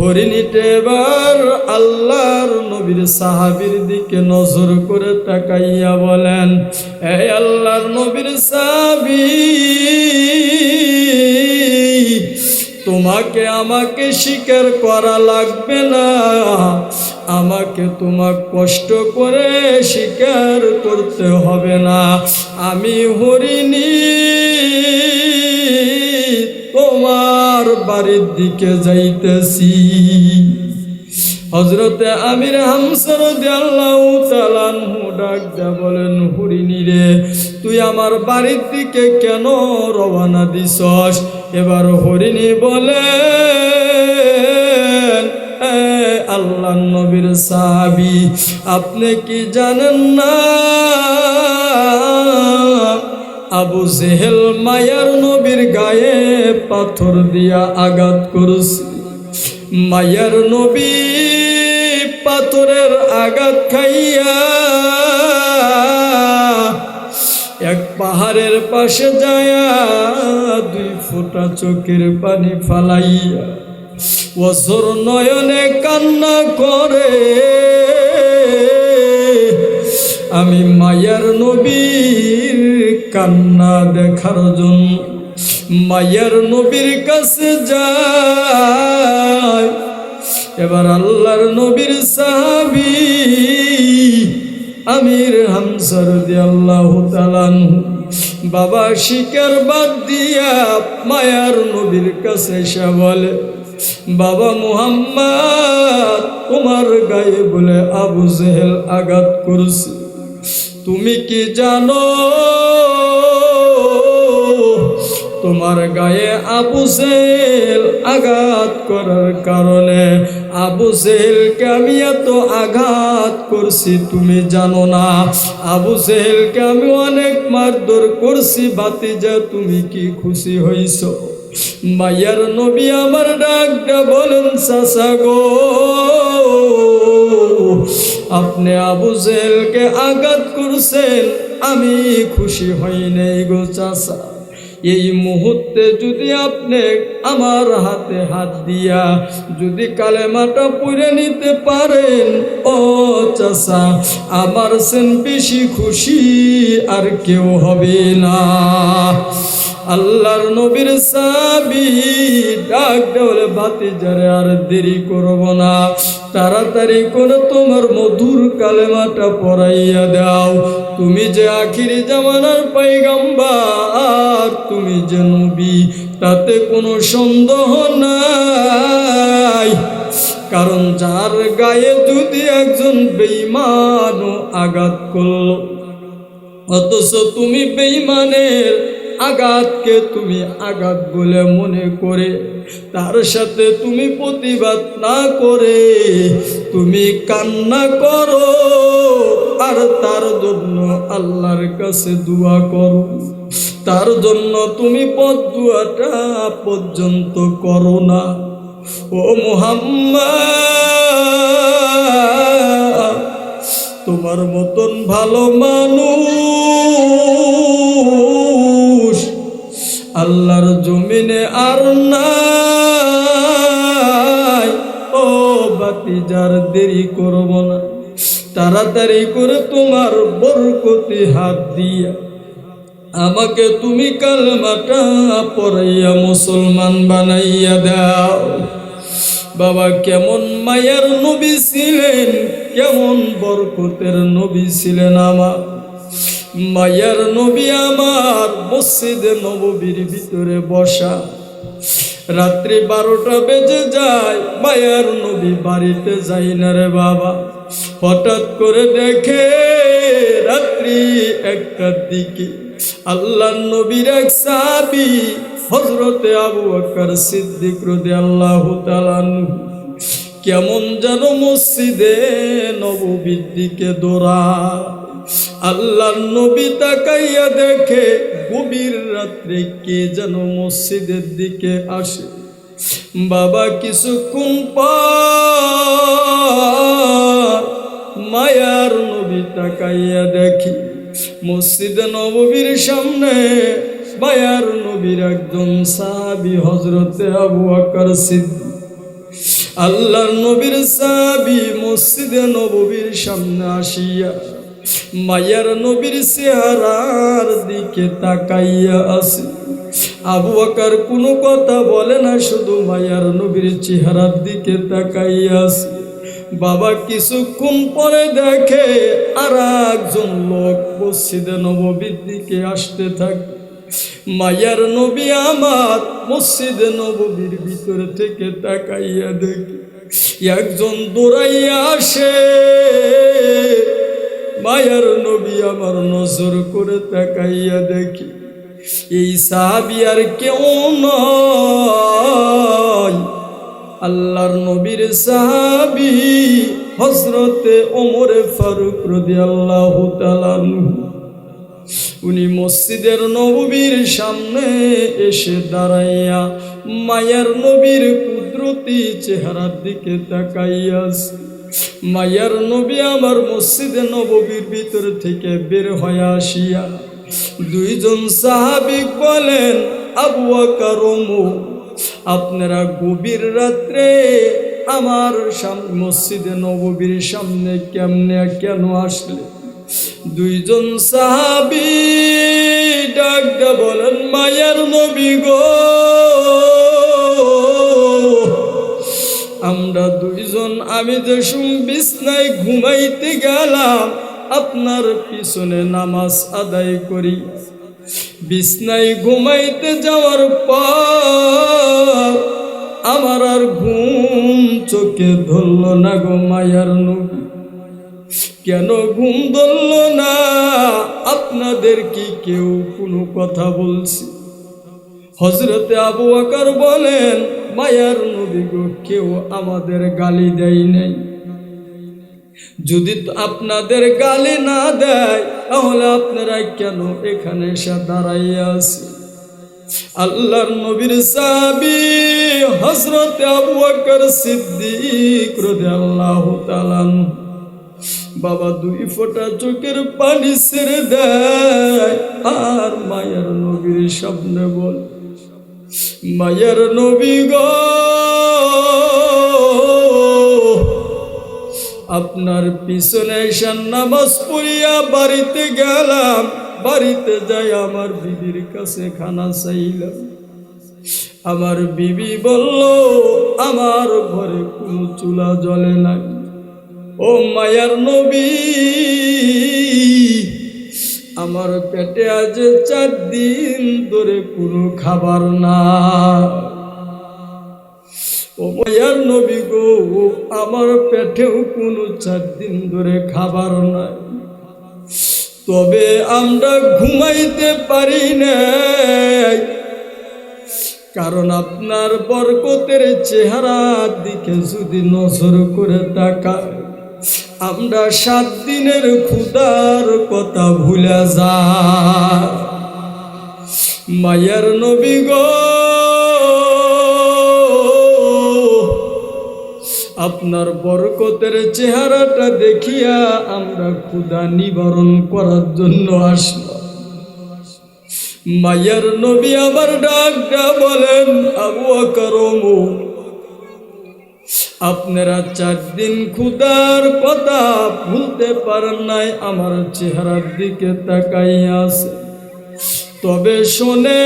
হরিণীটা এবার আল্লাহর নবীর সাহাবীর দিকে নজর করে তাকাইয়া বলেন, হে আল্লাহর নবীর সাহাবী, তোমাকে আমাকে স্বীকার করা লাগবে না, আমাকে তোমার কষ্ট করে স্বীকার করতে হবে না। আমি হরিণী তোমার বাড়ির দিকে যাইতেছি। হযরতে আমির হামজা রাদিয়াল্লাহু তাআলা আনহু ডাক দিয়া বলেন, হরিণী রে, তুই আমার বাড়ির দিকে কেন রওনা দিছস? এবার হরিণী বলেন, আল্লাহর নবীর সাহাবী, আপনি কি জানেন না আবু জেহেল মায়ার নবীর গায়ে পাথর দিয়া আঘাত করেছে। মায়ার নবী পাথরের আঘাত খাইয়া এক পাহাড়ের পাশে যায়া দুই ফোঁটা চোখের পানি ফালাইয়া অঝোর নয়নে কান্না করে আমি মায়ার নবীর কান্না দেখার জন্য মায়ার নবীর কাছে যায়। এবার আল্লাহর নবীর সাহাবী আমির হামজা রাদিয়াল্লাহু তাআলা আনহু বাবা শিকার বাদ দিয়া মায়ার নবীর কাছে এসে বলে, বাবা মুহাম্মদ, তোমার গায়ে বলে আবু জেহেল আঘাত করছে, তুমি কি জানো তোমার গায়ে আবু জেহেল আঘাত করার কারণে আবু জেহেলকে আমি এত আঘাত করছি তুমি জানো না? আবু জেহেলকে আমি অনেক মারধর করছি, ভাতিজা তুমি কি খুশি হইছ? মায়ার নবী আমার ডাকটা বলেন, চাচা গো, আপনি আবু জেহেলকে আঘাত করছেন, আমি খুশি হই নাই গো চাচা। এই মুহূর্তে যদি আপনি আমার হাতে হাত দিয়া যদি কালেমাটা পড়ে নিতে পারেন, ও চাচা, আমার সেন বেশি খুশি আর কেউ হবে না। আল্লাহর নবীর সাহাবী ডাক দেওয়ালে, ভাতিজারে আর দেরি করব না, তাড়াতাড়ি করে তোমার মধুর কালেমাটা পড়াইয়া দাও। তুমি যে আখিরি জামানার পয়গম্বর, তুমি যে নবী, তাতে কোনো সন্দেহ নাই। কারণ যার গায়ে যদি একজন বেঈমানও আঘাত করল, অথচ তুমি বেঈমানের আঘাতকে তুমি আঘাত বলে মনে করে তার সাথে তুমি প্রতিবাদ না করে তুমি কান্না করো আর তার জন্য আল্লাহর কাছে দোয়া করো, তার জন্য তুমি বদদুয়াটা পর্যন্ত করো না। ও মুহাম্মদ, তোমার মতন ভালো মানুষ আল্লাহর জমিনে আর নাই। ও ভাতিজার দেরি করব না, তাড়াতাড়ি করে তোমার বরকতি হাত দিয়া আমাকে তুমি কালেমাটা পড়াইয়া মুসলমান বানাইয়া দাও। বাবা, কেমন মায়ার নবী ছিলেন, কেমন বরকতের নবী ছিলেন আমার মায়ার নবী। আমার মসজিদে নববীর ভিতরে বসা, রাত্রি 12টা বেজে যায়, মায়ার নবী বাড়িতে যাই না রে বাবা। হঠাৎ করে দেখে রাত্রি 1টার দিকে আল্লাহর নবীর এক সাহাবী হযরতে আবু বকর সিদ্দিক রাদিয়াল্লাহু তাআলা আনহু কেমন যেন মসজিদে নববীর দিকে দৌড়ায়। আল্লাহর নবী তাকাইয়া দেখে গভীর রাত্রে কে যেন মসজিদের দিকে আসে। বাবা, কিছুক্ষণ পর মায়ার নবী তাকাইয়া দেখি মসজিদে নববীর সামনে মায়ার নবীর একজন সাহাবী হযরতে আবু বকর সিদ্দিক। আল্লাহর নবীর সাহাবী মসজিদে নববীর সামনে আসিয়া মায়ার নবীর চেহারার দিকে তাকাইয়া আছে। আবু বকর কোনো কথা বলে না, শুধু মায়ার নবীর চেহারার দিকে তাকাইয়া আছে। বাবা, কিছুক্ষণ পরে দেখে আর একজন লোক মসজিদে নববীর দিকে আসতে থাকে। মায়ার নবী আমার মসজিদে নববীর ভিতর থেকে তাকাইয়া দেখে একজন দৌড়াইয়া আসে। মায়ার নবী আমার নজর করে তাকাইয়া দেখি এই সাহাবী আর কেউ নয়, আল্লাহর নবীর সাহাবী হযরতে ওমর ফারুক রাদিয়াল্লাহু তাআলা আনহু। উনি মসজিদের নববীর সামনে এসে দাঁড়াইয়া মায়ার নবীর কুদরতি চেহারার দিকে তাকাইয়া আছে। মায়ার নবী আমার মসজিদে নববীর ভিতর থেকে বের হয়ে আসিয়া দুইজন সাহাবী বলেন, আবু বকর ওমর, আপনারা গভীর রাত্রে আমার মসজিদে নববীর সামনে কেমনে কেন আসলে? দুইজন সাহাবী ডাকতে বলেন, মায়ার নবী গো, আমরা দুইজন আমি যে বিছনায় ঘুমাইতে গেলাম, আপনার পিছনে নামাজ আদায় করি। বিছনায় ঘুমাইতে যাওয়ার পর আমার আর ঘুম চোখে ধরল না গো মায়ার নবী। কেন ঘুম ধরল না? আপনাদের কি কেউ কোনো কথা বলছে? হযরতে আবু বকর বলেন, মায়ার নবী গো, কেউ আমাদের গালি দেয় নাই। যদি আপনাদের গালি না দেয় তাহলে আপনারা কেন এখানে এসে দাঁড়াইয়া আছে? আল্লাহর নবীর সাহাবী হযরতে আবু বকর সিদ্দিক রাদিয়াল্লাহু তাআলা বাবা দুই ফোঁটা চোখের পানি ছেড়ে দেয় আর মায়ার নবীর সামনে বল, মায়ার নবী গো, আপনার পিছনে এসে নামাজ পড়িয়া বাড়িতে গেলাম, বাড়িতে যাই আমার বিবির কাছে খানা চাইলাম। আমার বিবি বলল আমার ঘরে কোনো চুলা জ্বলে নাই। ও মায়ার নবী, আমার পেটে আজ 4 দিন ধরে কোনো খাবার না। ও মায়ার নবী গো, আমার পেটেও কোনো 4 দিন ধরে খাবার নাই। তবে আমরা ঘুমাইতে পারি নাই, কারণ আপনার বরকতের চেহারার দিকে যদি নজর করে তাকাই, আমরা 7 দিনের ক্ষুধার কথা ভুলে যাই। মায়ার নবী গো, আপনার বরকতের চেহারাটা দেখিয়া আমরা ক্ষুধা নিবারণ করার জন্য আসলাম। মায়ার নবী আবার ডাকটা বলেন, আবু বকর, আপনারা 4 দিন ক্ষুধার কথা ভুলতে পারেন নাই, আমার চেহারার দিকে তাকাইয়া আছে। তবে শোনে,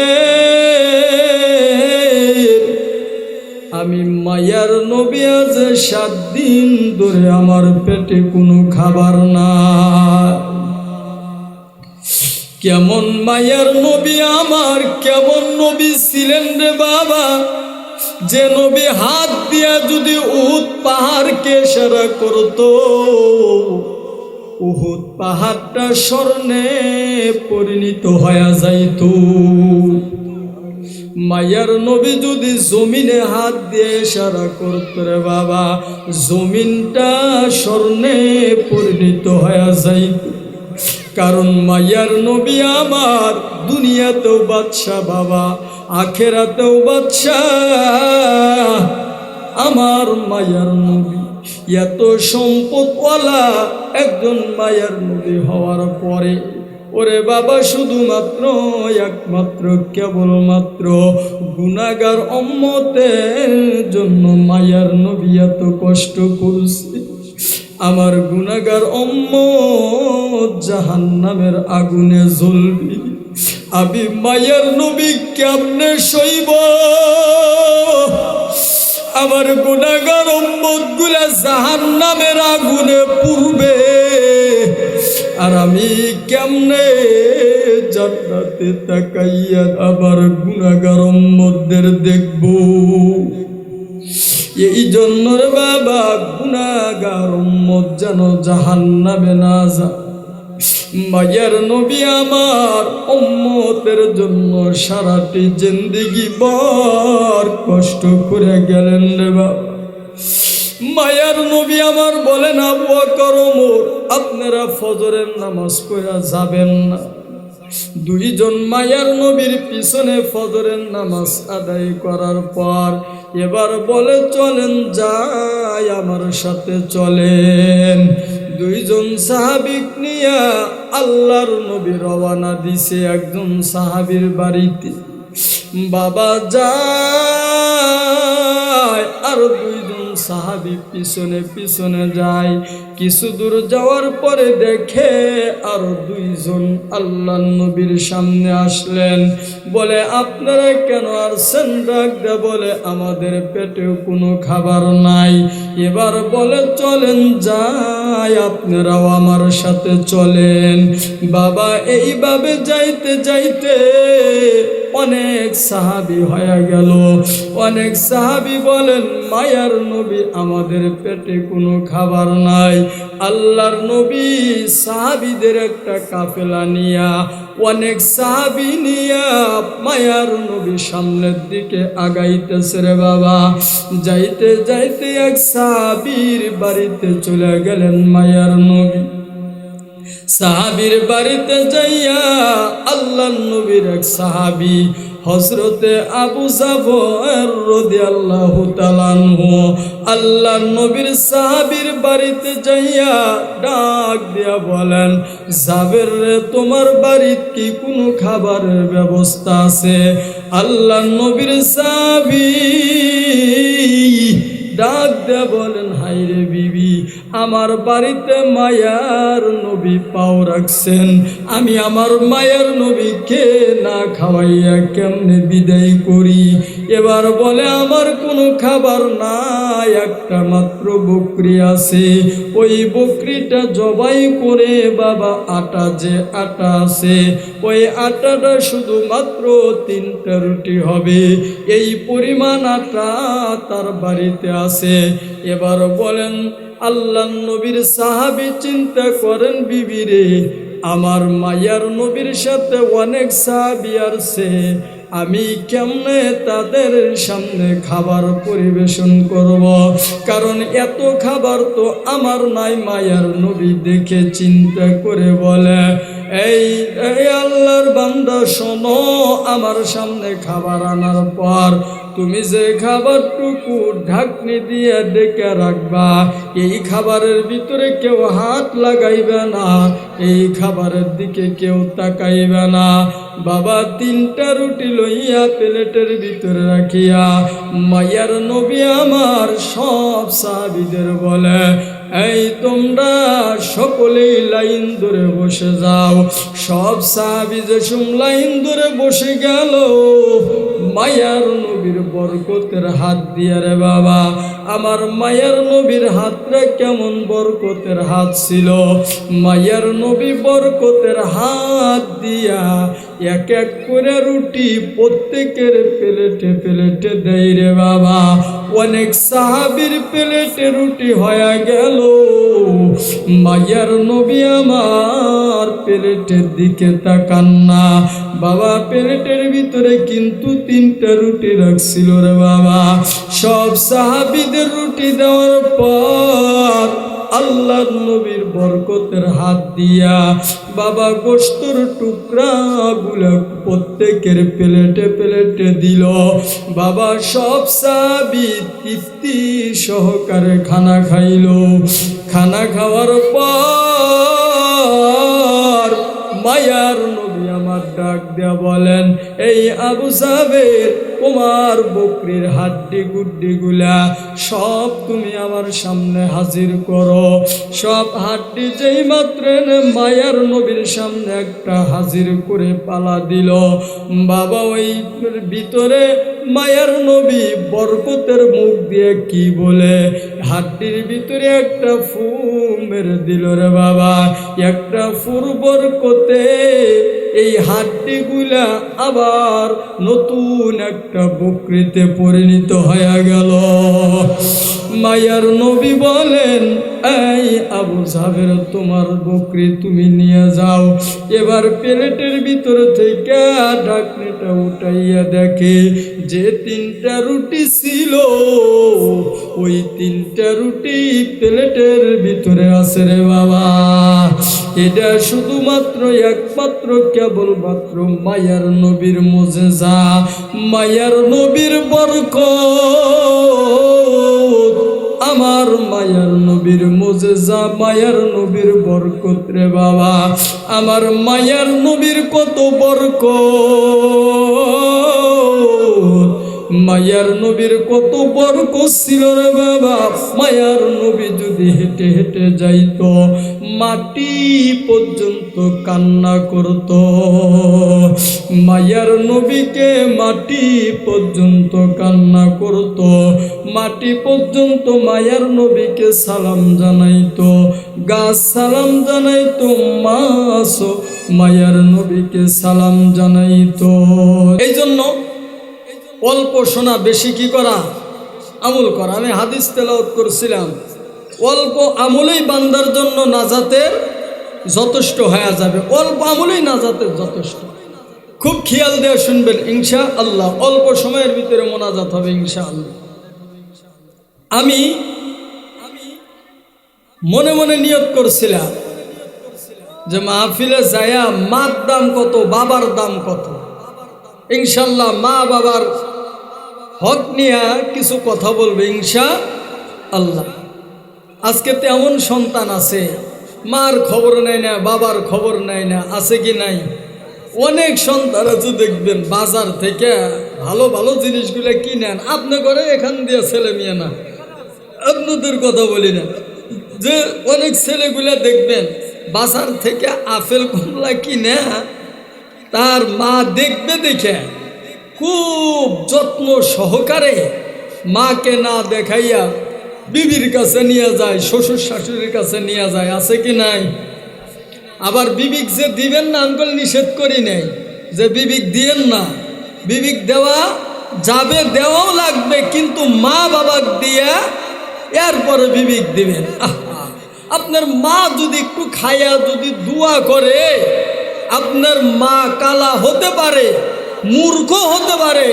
আমি মায়ার নবী আজ 7 দিন ধরে আমার পেটে কোনো খাবার না। কেমন মায়ার নবী আমার, কেমন নবী ছিলেন রে বাবা, যে নবী হাত দিয়া যদি উহুদ পাহাড়কে ইশারা করত, উহুদ পাহাড়টা স্বর্ণে পরিণত হয়ে যাইত। মায়ার নবী যদি জমিনে হাত দিয়ে ইশারা করত রে বাবা, জমিনটা স্বর্ণে পরিণত হয়ে যাইত। কারণ মায়ার নবী আমার দুনিয়াতেও বাদশা বাবা, আখেরাতেও বাদশা। আমার মায়ার নবী এত সম্পদওয়ালা একজন মায়ার নবী হওয়ার পরে, ওরে বাবা, শুধুমাত্র একমাত্র কেবলমাত্র গুনাহগার উম্মতের জন্য মায়ার নবী এত কষ্ট করছে। আমার গুনাহগার উম্মত জাহান্নামের আগুনে জ্বলবে, আমি মায়ার নবী কেমনে সইব? আমার গুনাহগার উম্মত গুলা জাহান্নামের আগুনে পুড়বে, আর আমি কেমনে জান্নাতে তাকাইয়া আমার গুনাহগার উম্মতদের দেখব? এই জন্য রে বাবা, গুনাহগার উম্মত যেন জাহান্নামে না যায়। মায়ার নবী আমার উম্মতের জন্য সারাটি জিন্দেগি বড় কষ্ট করে গেলেন রে বাবা। মায়ার নবী আমার বলেন, আবু বকর, ওমর, আপনারা ফজরের নামাজ পড়া যাবেন না। 2 জন মায়ার নবীর পিছনে ফজরের নামাজ আদায় করার পর এবার বলে, চলেন যাই, আমার সাথে চলেন। 2 জন সাহাবিক নিয়া আল্লাহর নবী রওয়ানা দিছে একজন সাহাবীর বাড়িতে। বাবা যায়, আর 2 জন সাহাবী পিছনে পিছনে যায়। কিছু দূর যাওয়ার পরে দেখে আর 2 জন আল্লাহর নবীর সামনে আসলেন। বলে, আপনারা কেন আসছেন? ডাকতে বলে, আমাদের পেটেও কোনো খাবার নাই। এবার বলে, চলেন যাই, আপনারাও আমার সাথে চলেন। বাবা এইভাবে যাইতে যাইতে অনেক সাহাবী হয়ে গেল। অনেক সাহাবী বলেন, মায়ার নবী আমাদের পেটে কোনো খাবার নাই। আল্লাহর নবী সাহাবীদের একটা কাফেলা নিয়া, অনেক সাহাবী নিয়া মায়ার নবী সামনের দিকে আগাইতেছে রে বাবা। যাইতে যাইতে এক সাহাবীর বাড়িতে চলে গেলেন মায়ার নবী। সাহাবীর বাড়িতে যাইয়া আল্লাহর নবীর এক সাহাবী হযরতে আবু জাফর রাদিয়াল্লাহু তাআলা আনহু আল্লাহর নবীর সাহাবীর বাড়িতে যাইয়া ডাক দিয়া বলেন, জাবের রে, তোমার বাড়িতে কি কোনো খাবারের ব্যবস্থা আছে? আল্লাহর নবীর সাহাবী ডাক দিয়া বলেন, হায়রে বিবি, আমার বাড়িতে মায়ার নবী পাও রাখছেন, আমি আমার মায়ার নবীকে না খাওয়াইয়া কেমনে বিদায় করি? এবার বলে, আমার কোনো খাবার নাই, একটা মাত্র বকরি আছে, ওই বকরিটা জবাই করে বাবা আটা যে আটা আছে, ওই আটাটা শুধুমাত্র 3টা রুটি হবে, এই পরিমাণ আটা তার বাড়িতে আছে। এবার বলেন, আল্লাহ নবীর সাহাবী চিন্তা করেন, বিবি রে, আমার মায়ার নবীর সাথে অনেক সাহাবী আছে, আমি কেমনে তাদের সামনে খাবার পরিবেশন করব? কারণ এত খাবার তো আমার নাই। মায়ার নবী দেখে চিন্তা করে বলে, এই আল্লাহর বান্দা, শোনো, আমার সামনে খাবার আনার পর তুমি যে খাবারটুকু ঢাকনি দিয়ে ডেকে রাখবা, এই খাবারের ভিতরে কেউ হাত লাগাইবে না, এই খাবারের দিকে কেউ তাকাইবে না। বাবা 3টা রুটি লইয়া প্লেটের ভিতরে রাখিয়া মায়ার নবী আমার সব সাহাবীদের বলে, এই তোমরা সকলেই লাইন ধরে বসে যাও। সব সাহাবী যে লাইন ধরে বসে গেল, মায়ার নবীর বরকতের হাত দিয়া রে বাবা, আমার মায়ার নবীর হাতটা কেমন বরকতের হাত ছিল। মায়ার নবী বরকতের হাত দিয়া এক এক করে রুটি প্রত্যেকের প্লেটে প্লেটে দেয় রে বাবা। অনেক সাহাবীর প্লেটে রুটি হয়ে গেল, মায়ার নবী আমার প্লেটের দিকে তাকান না বাবা। প্লেটের ভিতরে কিন্তু 3টা রুটি রাখছিল রে বাবা। সব সাহাবীদের রুটি দেওয়ার পর আল্লাহর নবীর বরকতের হাত দিয়া বাবা গোশতের টুকরাগুলো প্রত্যেকের প্লেটে প্লেটে দিল বাবা। সব সাহাবী তৃপ্তি সহকারে খানা খাইল। খানা খাওয়ার পর মায়ার নবী আমার ডাক দিয়া বলেন, এই আবু জাবের, তোমার বকরির হাড্ডি গুড্ডি গুলা সব তুমি আমার সামনে হাজির করো। সব হাড্ডি যেই মাত্র মায়ার নবীর সামনে একটা হাজির করে পালা দিল বাবা। ওই ভিতরে মায়ার নবী বরকতের মুখ দিয়ে কি বলে, হাড্ডির ভিতরে একটা ফু মেরে দিল রে বাবা। একটা ফুর বরকতে এই হাড্ডিগুলা আবার নতুন একটা বকরিতে পরিণত হয়ে গেল। মায়ার নবী বলেন, এই আবু জাবের, তোমার বকরি তুমি নিয়ে যাও। এবার প্লেটের ভিতর থেকে ঢাকনিটা উঠাইয়া দেখে যে 3টা রুটি ছিল, ওই 3টা রুটি প্লেটের ভিতরে আছে রে বাবা। এটা শুধুমাত্র একমাত্র কেবলমাত্র মায়ার নবীর মুজিজা, মায়ার নবীর বরকত, আমার মায়ার নবীর মুজিজা, মায়ার নবীর বরকত রে বাবা। আমার মায়ার নবীর কত বরকত, মায়ার নবীর কত বরকত ছিল রে বাবা। মায়ার নবী যদি হেঁটে হেঁটে যাইতো, মাটি পর্যন্ত কান্না করত। মায়ার নবীকে মাটি পর্যন্ত কান্না করত, মাটি পর্যন্ত মায়ার নবীকে সালাম জানাইতো, গাছ সালাম জানাইতো, মাছ মায়ার নবীকে সালাম জানাইতো। এই জন্য অল্প শোনা বেশি কি করা, আমল করা। আমি হাদিস তেলাওয়াত করছিলাম, অল্প আমলেই বান্দার জন্য নাজাতের যথেষ্ট হয়ে যাবে, অল্প আমলেই নাজাতের যথেষ্ট। খুব খেয়াল দিয়ে শুনবেন ইনশাআল্লাহ, অল্প সময়ের ভিতরে মোনাজাত হবে ইনশাআল্লাহ। আমি মনে মনে নিয়ত করছিলাম যে মাহফিলে যায়া মার দাম কত, বাবার দাম কত, ইনশাআল্লাহ মা বাবার হক নিয়ে কিছু কথা বলবে ইনশাআল্লাহ। আজকে তেমন সন্তান আছে মার খবর নেয় না, বাবার খবর নেয় না, আছে কি নাই? অনেক সন্তান আছে দেখবেন বাজার থেকে ভালো ভালো জিনিসগুলো কিনেন, আপনি করে এখান দিয়ে ছেলে মেয়ে না, আপনাদের কথা বলি না, যে অনেক ছেলেগুলা দেখবেন বাজার থেকে আপেল কমলা কিনে তার মা দেখবে দেখে খুব যত্ন সহকারে মাকে না দেখাইয়া বিবির কাছে নিয়ে যায়, শ্বশুর শাশুড়ির কাছে নিয়ে যায়, আছে কি নাই? আবার বিবিক যে দিবেন না, আঙ্কল নিষেধ করি নাই যে বিবিক দিয়েন না, বিবিক দেওয়া যাবে, দেওয়াও লাগবে, কিন্তু মা বাবাক দিয়ে এরপরে বিবিক দিবেন। আপনার মা যদি একটু খাইয়া যদি দোয়া করে, আপনার মা কালা হতে পারে, মূর্খ হতে পারে,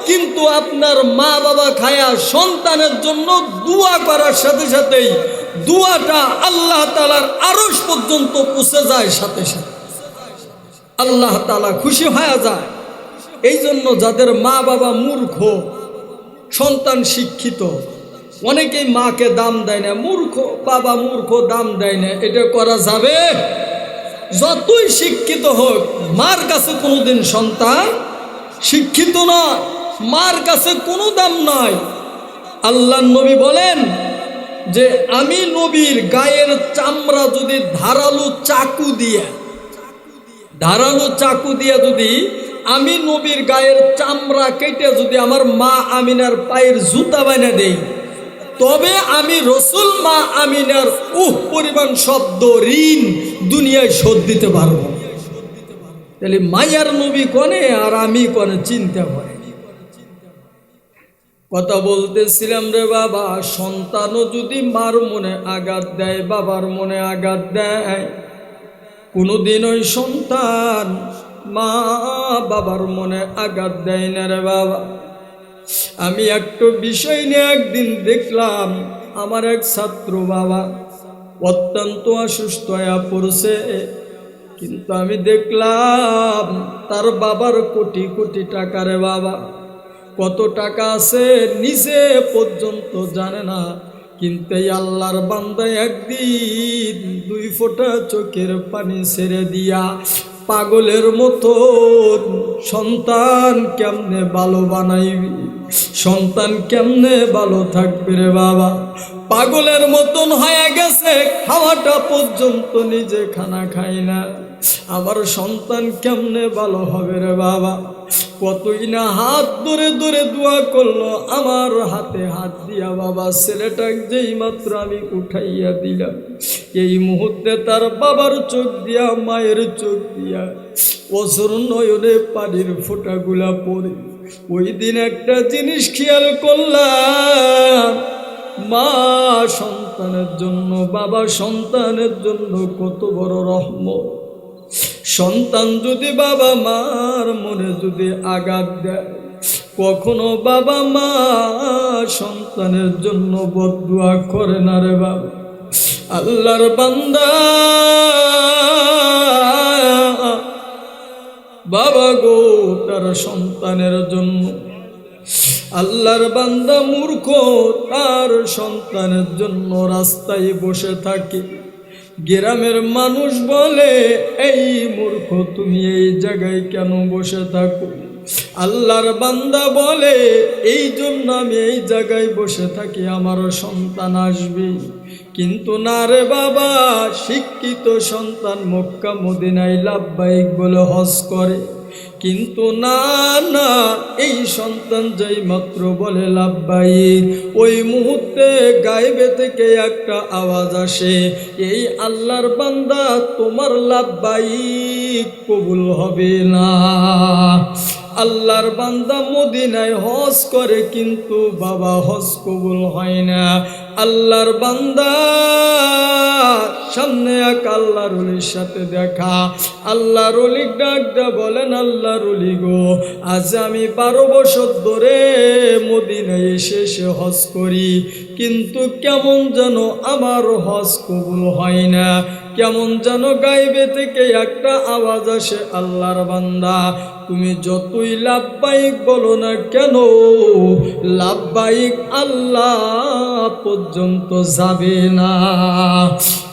কিন্তু আপনার মা বাবা খায়া সন্তানের জন্য দোয়া করার সাথে সাথেই দোয়াটা আল্লাহ তাআলার আরশ পর্যন্ত পৌঁছে যায়, সাথে সাথে আল্লাহ তাআলা খুশি হয়ে যায়। এই জন্য যাদের মা বাবা মূর্খ, সন্তান শিক্ষিত, অনেকেই মাকে দাম দেয় না, মূর্খ বাবা মূর্খ, দাম দেয় না, এটা করা যাবে? যতই শিক্ষিত হোক মার কাছে কোনোদিন সন্তান শিক্ষিত নয়, মার কাছে কোনো দাম নয়। আল্লাহর নবী বলেন যে আমি নবীর গায়ের চামড়া যদি ধারালো চাকু দিয়ে যদি আমি নবীর গায়ের চামড়া কেটে যদি আমার মা আমিনার পায়ের জুতা বানিয়ে দেই, তবে আমি রসুল মা আমিনার পরিমাণ শব্দ ঋণ দুনিয়ায় শোধ দিতে পারবো। তাহলে মায়ার নবী কনে আর আমি কনে চিন্তা করে কথা বলতেছিলাম রে বাবা। সন্তানও যদি মার মনে আঘাত দেয়, বাবার মনে আঘাত দেয়, কোনোদিন ওই সন্তান মা বাবার মনে আঘাত দেয় না রে বাবা। আমি একটা বিষয় নিয়ে একদিন দেখলাম, আমার এক ছাত্র বাবা অত্যন্ত অসুস্থ হয়ে পড়ছে, কিন্তু আমি দেখলাম তার বাবার কোটি কোটি টাকা রে বাবা, কত টাকা আছে নিজে পর্যন্ত জানে না, কিন্তু এই আল্লাহর বান্দা একদিন 2 ফোঁটা চোখের পানি ছেড়ে দিয়া পাগলের মতো সন্তান কেমনে ভালো বানাইবি, সন্তান কেমনে ভালো থাকবে রে বাবা, পাগলের মতন হয়ে গেছে, খাওয়াটা পর্যন্ত নিজে খানা খাই না, আমার সন্তান কেমনে ভালো হবে রে বাবা। কতই না হাত ধরে ধরে দোয়া করলো, আমার হাতে হাত দিয়া বাবা ছেলেটা যেই মাত্র আমি উঠাইয়া দিলাম, এই মুহূর্তে তার বাবার চোখ দিয়া, মায়ের চোখ দিয়া অঝর নয়নে পানির ফোঁটাগুলা পড়ে। ওই দিন একটা জিনিস খেয়াল করলাম, মা সন্তানের জন্য, বাবা সন্তানের জন্য কত বড় রহমত। সন্তান যদি বাবা মার মনে যদি আঘাত দেয়, কখনো বাবা মা সন্তানের জন্য বদদুয়া করে না রে বাবা। আল্লাহর বান্দা বাবা গো তার সন্তানের জন্য, আল্লাহর বান্দা মূর্খ তার সন্তানের জন্য রাস্তায় বসে থাকে। গ্রামের মানুষ বলে, এই মূর্খ তুমি এই জায়গায় কেন বসে থাকো? আল্লাহর বান্দা বলে, এই জন্য আমি এই জায়গায় বসে থাকি, আমারও সন্তান আসবে। কিন্তু না রে বাবা, শিক্ষিত সন্তান মক্কা মদিনায় লাব্বাইক বলে হজ করে, কিন্তু না না, এই সন্তান যেই মাত্র বলে লাব্বাইক, ওই মুহূর্তে গায়েবে থেকে একটা আওয়াজ আসে, এই আল্লাহর বান্দা তোমার লাব্বাইক কবুল হবে না। আল্লাহর বান্দা মদিনায় হজ করে, কিন্তু বাবা হজ কবুল হয় না। আল্লাহর বান্দা সামনে এক আল্লাহর ওলির সাথে দেখা। আল্লাহর ওলি ডাকটা বলেন, আল্লাহর ওলি গো, আজ আমি 12 বছর ধরে মদিনায় এসে হজ করি, কিন্তু কেমন যেন আমার হজ কবুল হয় না। কেমন যেন গায়েবে থেকে একটা আওয়াজ আসে, আল্লাহর বান্দা তুমি যতই লাব্বাইক বলো না কেন, লাব্বাইক আল্লাহ পর্যন্ত যাবে না।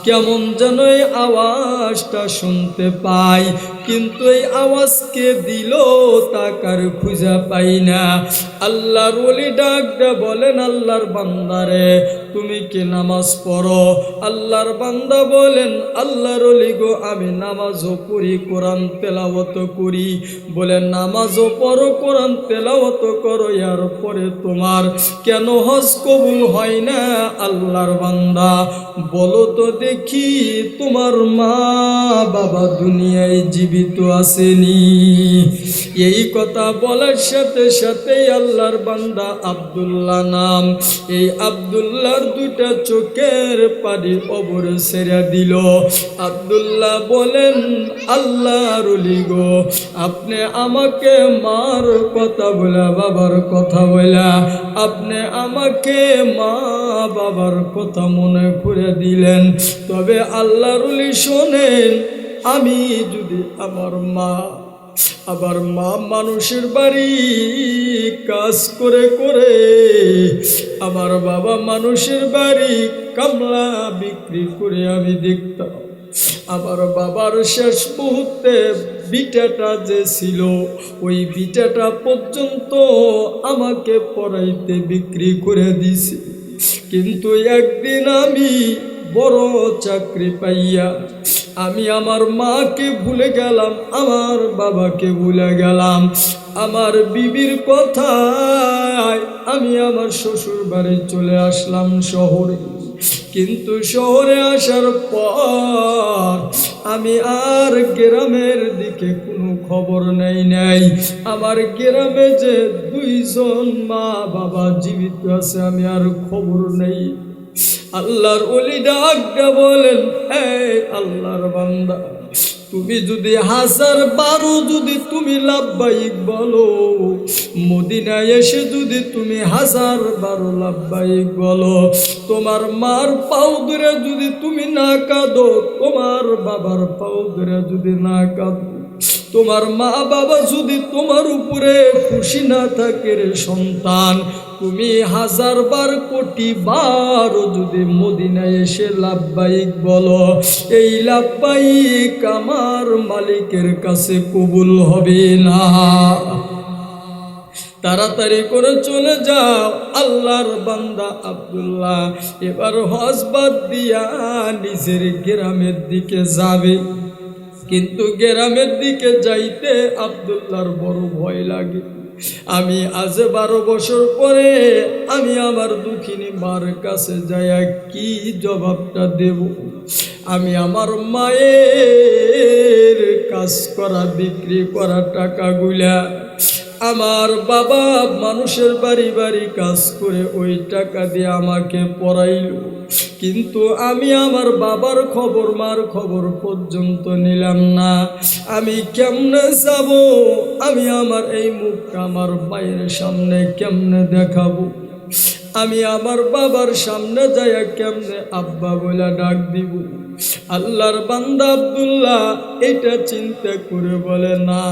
কেমন যেন এই আওয়াজটা শুনতে পাই, কিন্তু এই আওয়াজকে দিল তাকার খুঁজে পাই না। আল্লাহর ওলি ডাকটা বলেন, আল্লাহর বান্দারে তুমি কি নামাজ পড়ো? আল্লাহর বান্দা বলেন, আল্লাহর ওলি গো, আমি নামাজও পড়ি, কোরআন তেলাওয়াত করি। বলেন, নামাজও পড়ো, কোরআন তেলাওয়াত করো, এর পরে তোমার কেন হজ কবুল হয় না? আল্লাহর বান্দা বলো তো দেখি, তোমার মা বাবা দুনিয়ায় জীবিত আসেনি? এই কথা বলার সাথে সাথে আল্লাহর বান্দা আব্দুল্লাহ নাম, এই আব্দুল্লাহর দুটা চোখের পানি অবরে ছেড়ে দিল। আব্দুল্লাহ বলেন, আল্লাহর ওলি গো, আপনি আমাকে মার কথা বলা, বাবার কথা বলা, আপনি আমাকে মা বাবার কথা মনে করে দিলেন। তবে আল্লাহর ওলি শোনেন, আমি যদি আমার মা মানুষের বাড়ি কাজ করে করে, আমার বাবা মানুষের বাড়ি কামলা বিক্রি করে আমি দেখতাম আমার বাবার শেষ মুহূর্তে বিটাটা যে ছিল, ওই বিটাটা পর্যন্ত আমাকে পড়াইতে বিক্রি করে দিছে। কিন্তু একদিন আমি বড় চাকরি পাইয়া আমি আমার মাকে ভুলে গেলাম, আমার বাবাকে ভুলে গেলাম। আমার বিবির কথায় আমি আমার শ্বশুর বাড়ি চলে আসলাম শহরে। কিন্তু শহরে আসার পর আমি আর গ্রামের দিকে কোনো খবর নাই। আমার গ্রামে যে 2 জন মা বাবা জীবিত আছে, আমি আর খবর নেই। আল্লাহর ওলি ডাকটা বলেন, এই আল্লাহর বান্দা, তুমি যদি 1012 যদি তুমি লাব্বাইক বলো, মদিনায় এসে যদি তুমি 1012 লাব্বাইক বলো, তোমার মার পাও ধরে যদি তুমি না কাঁদো, তোমার বাবার পাও ধরে যদি না কাঁদো, তোমার মা বাবা যদি তোমার উপরে খুশি না থাকে রে সন্তান, তুমি 1000 বার কোটি বার যদি মদিনায় এসে লাব্বাইক বলো, এই লাব্বাইক আমার মালিকের কাছে কবুল হবে না। তাড়াতাড়ি করে চলে যাও। আল্লাহর বান্দা আব্দুল্লাহ এবার হজ বাদ দিয়া নিজের গ্রামের দিকে যাবে, কিন্তু গ্রামের দিকে যাইতে আব্দুল্লাহর বড় ভয় লাগে। আমি আজ 12 বছর পরে আমি আমার দুঃখিনী মার কাছে যাইয়া কি জবাবটা দেব? আমি আমার মায়ের কাজ করা বিক্রি করা টাকাগুলা আমার বাবা মানুষের বাড়ি বাড়ি কাজ করে ওই টাকা দিয়ে আমাকে পড়াইল, কিন্তু আমি আমার বাবার খবর মার খবর পর্যন্ত নিলাম না। আমি কেমনে যাব? আমি আমার এই মুখটা আমার মায়ের সামনে কেমনে দেখাবো? আমি আমার বাবার সামনে যাইয়া কেমনে আব্বা বলে ডাক দিব? আল্লাহর বান্দা আব্দুল্লাহ এটা চিন্তা করে বলে, না,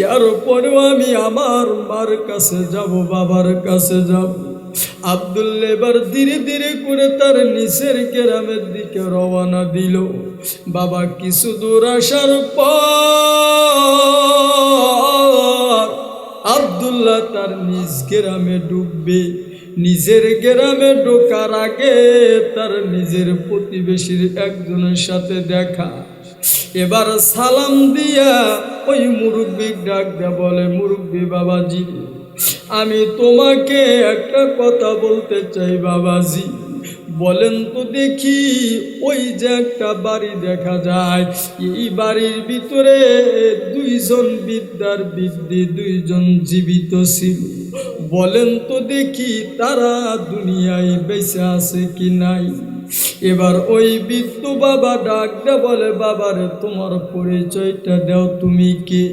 এর পরেও আমি আমার মার কাছে যাব, বাবার কাছে যাব। আব্দুল্লাহ এবার ধীরে ধীরে করে তার নিচের গ্রামের দিকে রওনা দিল। বাবা কিছু দূর আসার পর আব্দুল্লাহ তার নিজ গ্রামে ডুববে। নিজের গ্রামে ঢোকার আগে তার নিজের প্রতিবেশীর একজনের সাথে দেখা। এবার সালাম দিয়া ওই মুরব্বি ডাক দেয়া বলে, মুরব্বি বাবাজি, আমি তোমাকে একটা কথা বলতে চাই বাবাজি। বলেন তো দেখি, ওই যে একটা বাড়ি দেখা যায়, এই বাড়ির ভিতরে দুইজন বিদ্যার বিদ্যি, দুইজন জীবিত ছিল। বলেন তো দেখি তারা দুনিয়ায় বেঁচে আছে কি নাই? এবার ওই বৃদ্ধ বাবা ডাক দে বলে, বাবারে তোমার পরিচয়টা দাও, তুমি কে?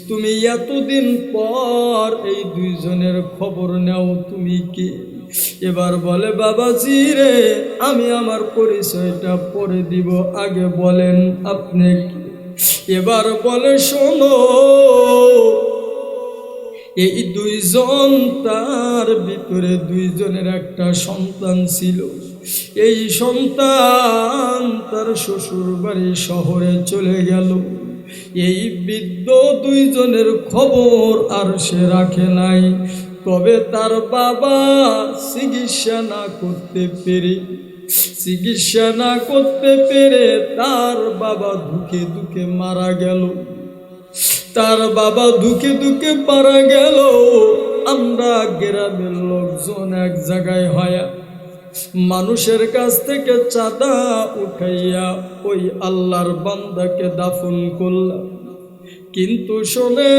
তুমি এতদিন পর এই দুইজনের খবর নাও, তুমি কে? এবার বলে, বাবাজি রে, আমি আমার পরিচয়টা পরে দিব, আগে বলেন আপনি কে? এবার বলে, শোনো, এই দুইজন, তার ভিতরে দুইজনের একটা সন্তান ছিল। এই সন্তান তার শ্বশুর বাড়ি শহরে চলে গেল। এই বৃদ্ধ দুইজনের খবর আর সে রাখে নাই। তবে তার বাবা চিকিৎসা না করতে পেরে তার বাবা দুঃখে দুঃখে মারা গেল। তার বাবা দুঃখে দুঃখে মারা গেল। আমরা গ্রামের লোকজন এক জায়গায় হয়া মানুষের কাছ থেকে চাঁদা উঠাইয়া ওই আল্লাহর বান্দাকে দাফন করলাম। কিন্তু শোনে,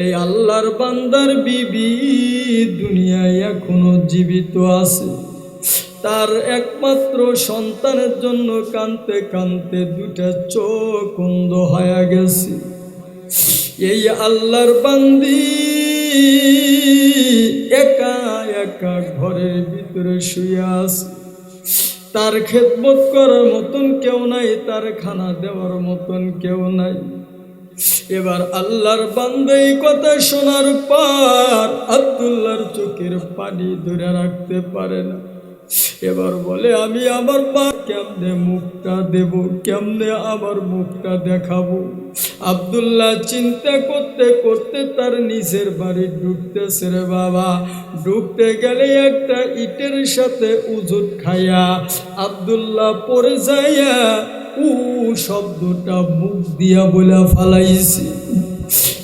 এই আল্লাহর বান্দার বিবি দুনিয়ায় এখনো জীবিত আছে। তার একমাত্র সন্তানের জন্য কাঁদতে কাঁদতে দুটা চোখ অন্ধ হয়ে গেছে। এই আল্লাহর বান্দি একা একা ঘরের ভিতরে শুয়ে আছে। তার খেদমত করার মতন কেউ নাই, তার খানা দেওয়ার মতন কেউ নাই। এবার আল্লাহর বান্দা এই কথা শোনার পর আব্দুল্লাহর চোখের পানি ধরে রাখতে পারে না। এবার বলে, আমি আমার মা কেমনে মুখটা দেব, কেমনে আমার মুখটা দেখাবো? আব্দুল্লাহ চিন্তা করতে করতে তার নিজের বাড়ি ঢুকতেছে রে বাবা। ঢুকতে গেলে একটা ইটের সাথে উজুট খাইয়া আব্দুল্লাহ পড়ে যাইয়া শব্দটা মুখ দিয়া বলে ফালাইছি।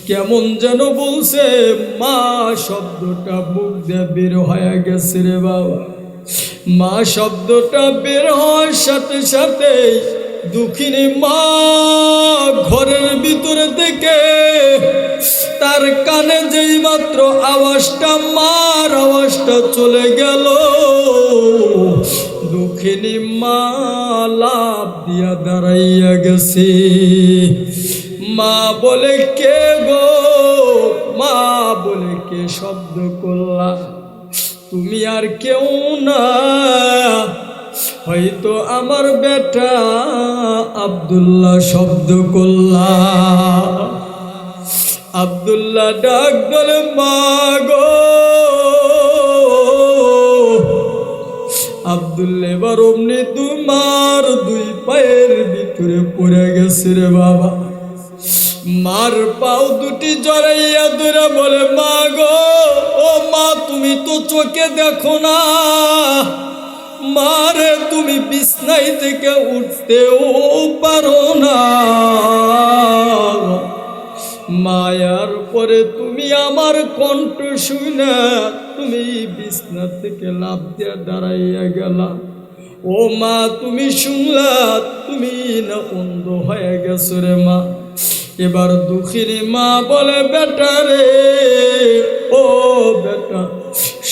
কেমন যেন বলছে, মা শব্দটা মুখ দিয়ে বের হয়ে গেছে রে বাবা। মা শব্দটা বের হওয়ার সাথে সাথে দুঃখিনী মা ঘরের ভিতরে থেকে তার কানে যেই মাত্র আওয়াজটা, মার আওয়াজটা চলে গেল, দুঃখিনী মা লাফ দিয়া দাঁড়াইয়া গেছে। মা বলে, কে গো? মা বলে, কে শব্দ করলা? তুমি আর কেউ না, হয়তো আমার বেটা আব্দুল্লাহ শব্দ করলা। আব্দুল্লাহ ডাক ধরে, মা গো। আব্দুল্লাহ এবার অমনি তোমার দুই পায়ের ভিতরে পড়ে গেছে রে বাবা। মার পাও দুটি জড়াইয়া ধরে বলে, মা গো, ও মা, তুমি তো চোখে দেখো না। মারে, তুমি বিছনাই থেকে উঠতেও পারো না। মায়ার পরে তুমি আমার কণ্ঠ শুনে তুমি বিছনা থেকে লাফ দিয়ে দাঁড়াইয়া গেলা। ও মা, তুমি শুনলা, তুমি না অন্ধ হয়ে গেছো রে মা। এবার দুঃখিনী মা বলে, বেটা রে, ও বেটা,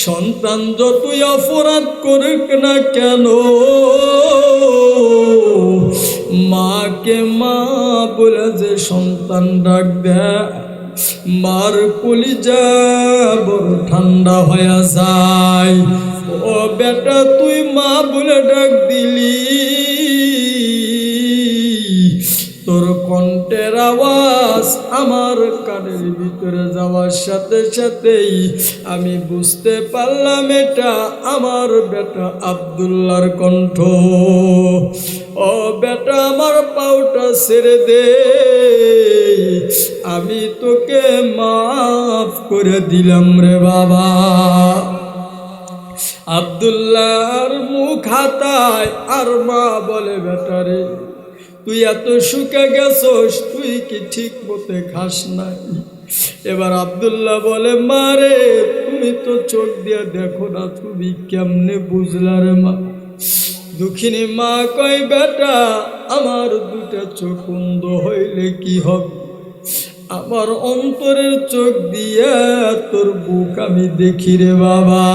সন্তান যতই অপরাধ করুক না কেন, মাকে মা বলে যে সন্তান ডাক দেয়, মার কলিজা বড় ঠান্ডা হয়ে যায়। ও বেটা, তুই মা বলে ডাক দিলি, তোর কণ্ঠের আওয়াজ আমার কানের ভিতরে যাওয়ার সাথে সাথেই আমি বুঝতে পারলাম এটা আমার বেটা আব্দুল্লাহর কণ্ঠ। ও বেটা, আমার পাওটা ছেড়ে দে, আমি তোকে মাফ করে দিলাম রে বাবা। আব্দুল্লাহর মুখ হাতায় আর মা বলে, বেটারে তুই এত শুকে গেছস, তুই কি ঠিক মতে খাস নাই? এবার আব্দুল্লাহ বলে, মা রে তুমি তো চোখ দিয়ে দেখো না, তুমি কেমনে বুঝলা রে মা? দুঃখিনী মা কয়, বেটা আমার দুটা চোখ অন্ধ হইলে কি হবে? আমার অন্তরের চোখ দিয়া তোর বুক আমি দেখি রে বাবা।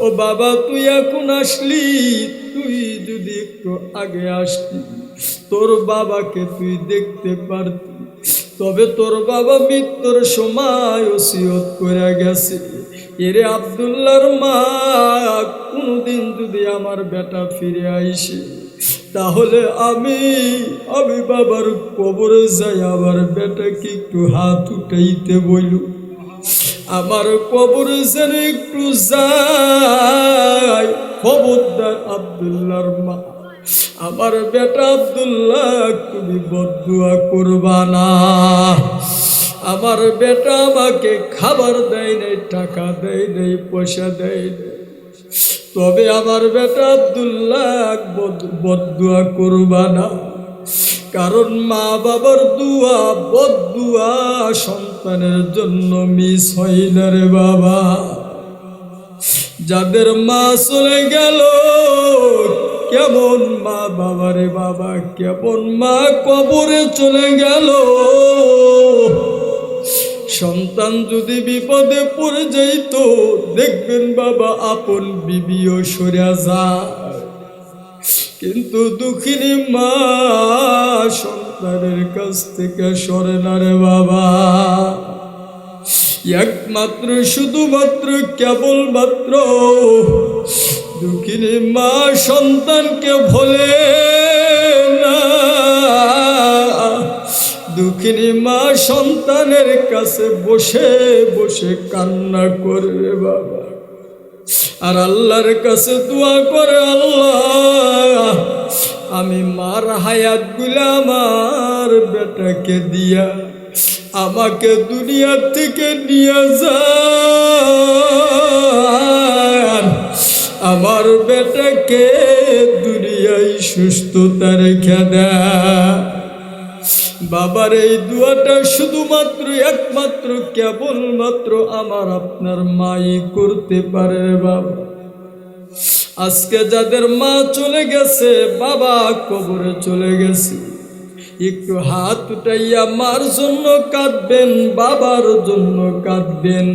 ও বাবা তুই এখন আসলি, তুই যদি একটু আগে আসতি তোর বাবাকে তুই দেখতে পারতি। তবে তোর বাবা মৃত্যুর সময় ওসিয়ত করে গেছে, এরে আব্দুল্লাহর মা কোনদিন যদি আমার বেটা ফিরে আইসে তাহলে আমি বাবার কবরে যাই আমার বেটাকে একটু হাত উঠাইতে বইল, আমার কবরে যেন একটু যাই। খবরদার আব্দুল্লাহর মা, আমার বেটা আব্দুল্লাহ তুমি বদদুয়া করবা না। আমার বেটা আমাকে খাবার দেয় নাই, টাকা দেয় নাই, পয়সা দেয় নাই, তবে আমার বেটা আব্দুল্লাহ বদদুয়া করবা না। কারণ মা বাবার দুয়া বদদুয়া সন্তানের জন্য মিস হয় না রে বাবা। যাদের মা চলে গেল কেমন মা বাবা রে বাবা, কেমন মা কবরে চলে গেল। সন্তান যদি বিপদে পড়ে যাইত দেখবেন বাবা আপন বিবিও সরে যায়, কিন্তু দুঃখিনী মা সন্তানের কাছ থেকে সরে না রে বাবা। একমাত্র শুধুমাত্র কেবলমাত্র দুঃখিনী মা সন্তানকে ভোলে না। দুঃখিনী মা সন্তানের কাছে বসে বসে কান্না করে বাবা, আর আল্লাহর কাছে দোয়া করে, আল্লাহ আমি মার হায়াত গুলা আমার বেটাকে দিয়া আমাকে দুনিয়া থেকে নিয়ে যান, আমার বেটাকে দুনিয়ায় সুস্থতা রেখে দেয়। বাবার এই দোয়াটা শুধুমাত্র একমাত্র কেবলমাত্র আমার আপনার মাই করতে পারে বাবা। আজকে যাদের মা চলে গেছে, বাবা কবরে চলে গেছে, একটু হাত উঠাইয়া মার জন্য কাঁদবেন, বাবার জন্য কাঁদবেন।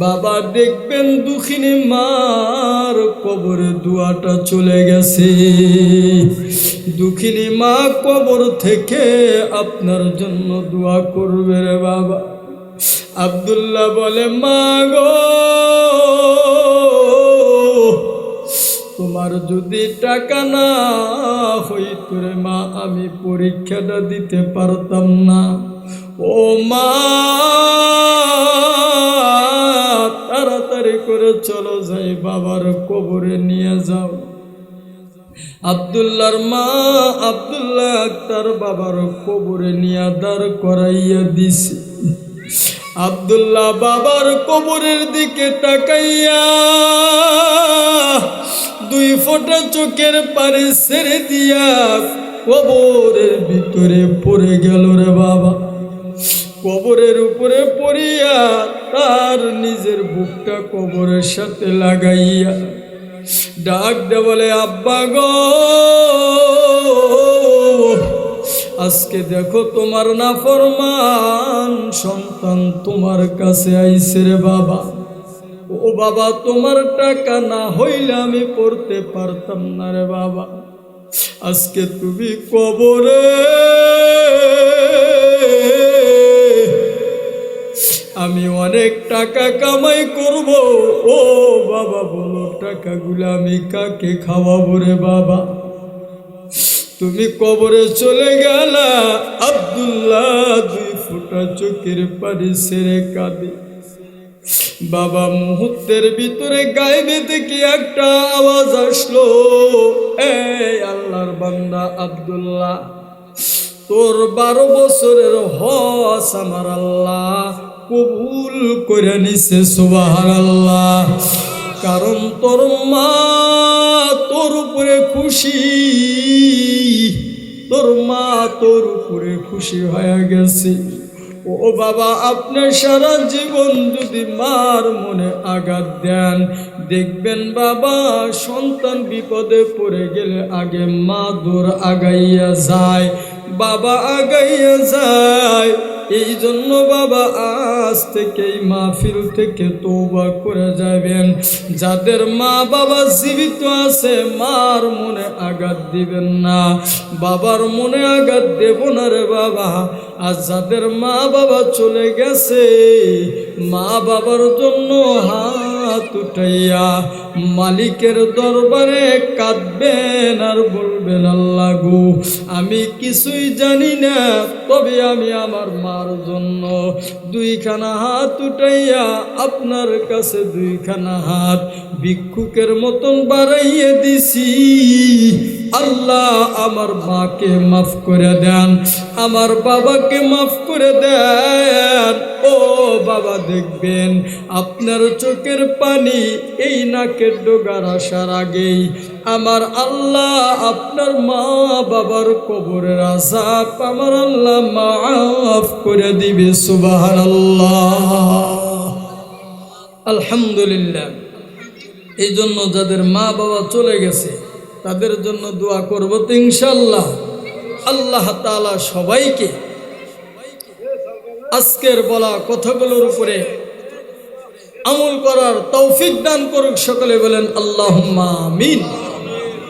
বাবা দেখবেন দুঃখিনী মার কবরে দোয়াটা চলে গেছে। দুঃখিনী মা কবর থেকে আপনার জন্য দোয়া করবে রে বাবা। আব্দুল্লাহ বলে, মা গো তোমার যদি টাকা না হইতো রে মা আমি পরীক্ষাটা দিতে পারতাম না। ও মা তাড়াতাড়ি করে চলো যাই বাবার কবরে নিয়ে যাও। আব্দুল্লাহর মা আব্দুল্লাহ তার বাবার কবরে নিয়ে দাঁড় করাইয়া দিছে। আব্দুল্লাহ বাবার কবরের দিকে তাকাইয়া দুই ফোঁটা চোখের পানি ছেড়ে দিয়া কবরের ভিতরে পড়ে গেল রে বাবা। কবরের উপরে পড়িয়া তার নিজের বুকটা কবরের সাথে লাগাইয়া ডাক দে বলে, আব্বা গো আজকে দেখো তোমার নাফরমান সন্তান তোমার কাছে আইছে রে বাবা। ও বাবা তোমার টাকা না হইলে আমি পড়তে পারতাম না রে বাবা। আজকে তুমি কবরে আমি অনেক টাকা কামাই করব। ও বাবা বলো টাকাগুলো আমি কাকে খাওয়াবো রে বাবা? তুমি কবরে চলে গেলা। আব্দুল্লাহ দুই ফোঁটা চোখের পানি ছেড়ে কাঁদে। বাবা মুহূর্তের ভিতরে গায়েবে থেকে একটা আওয়াজ আসলো, এই আল্লাহর বান্দা আব্দুল্লাহ, তোর 12 বছরের হজ আমার আল্লাহ কবুল করে নিছে। সুবহানাল্লাহ। কারণ তোর মা তোর উপরে খুশি, তোর মা তোর উপরে খুশি হয়ে গেছে। ও বাবা, আপনি সারা জীবন যদি মার মনে আঘাত দেন, দেখবেন বাবা সন্তান বিপদে পড়ে গেলে আগে মা দৌড় আগাইয়া যায়, বাবা আগাইয়া যায়। এই জন্য বাবা আজ থেকে এই মাহফিল থেকে তওবা করে যাবেন। যাদের মা বাবা জীবিত আছে মার মনে আঘাত দিবেন না, বাবার মনে আঘাত দেব না রে বাবা। আর যাদের মা বাবা চলে গেছে মা বাবার জন্য হাত উঠাইয়া মালিকের দরবারে কাঁদবেন আর বলবেন, আল্লাহ গো আমি কিছুই জানি না, তবে আমি আমার মার জন্য দুইখানা হাত উঠাইয়া আপনার কাছে দুইখানা হাত ভিক্ষুকের মতন বাড়াইয়ে দিছি। আল্লাহ আমার মাকে মাফ করে দেন, আমার বাবাকে মাফ করে দেন। ও বাবা, দেখবেন আপনার চোখের পানি এই নাকের ডোগার আসার আগেই আমার আল্লাহ আপনার মা বাবার কবরের আযাব আমার আল্লাহ মাফ করে দিবে। সুবহানাল্লাহ, আলহামদুলিল্লাহ। এই জন্য যাদের মা বাবা চলে গেছে তাদের জন্য দোয়া করব তো ইনশাআল্লাহ। আল্লাহ তাআলা সবাইকে আজকের বলা কথাগুলোর উপরে আমল করার তৌফিক দান করুক। সকলে বলেন আল্লাহুম্মা আমিন।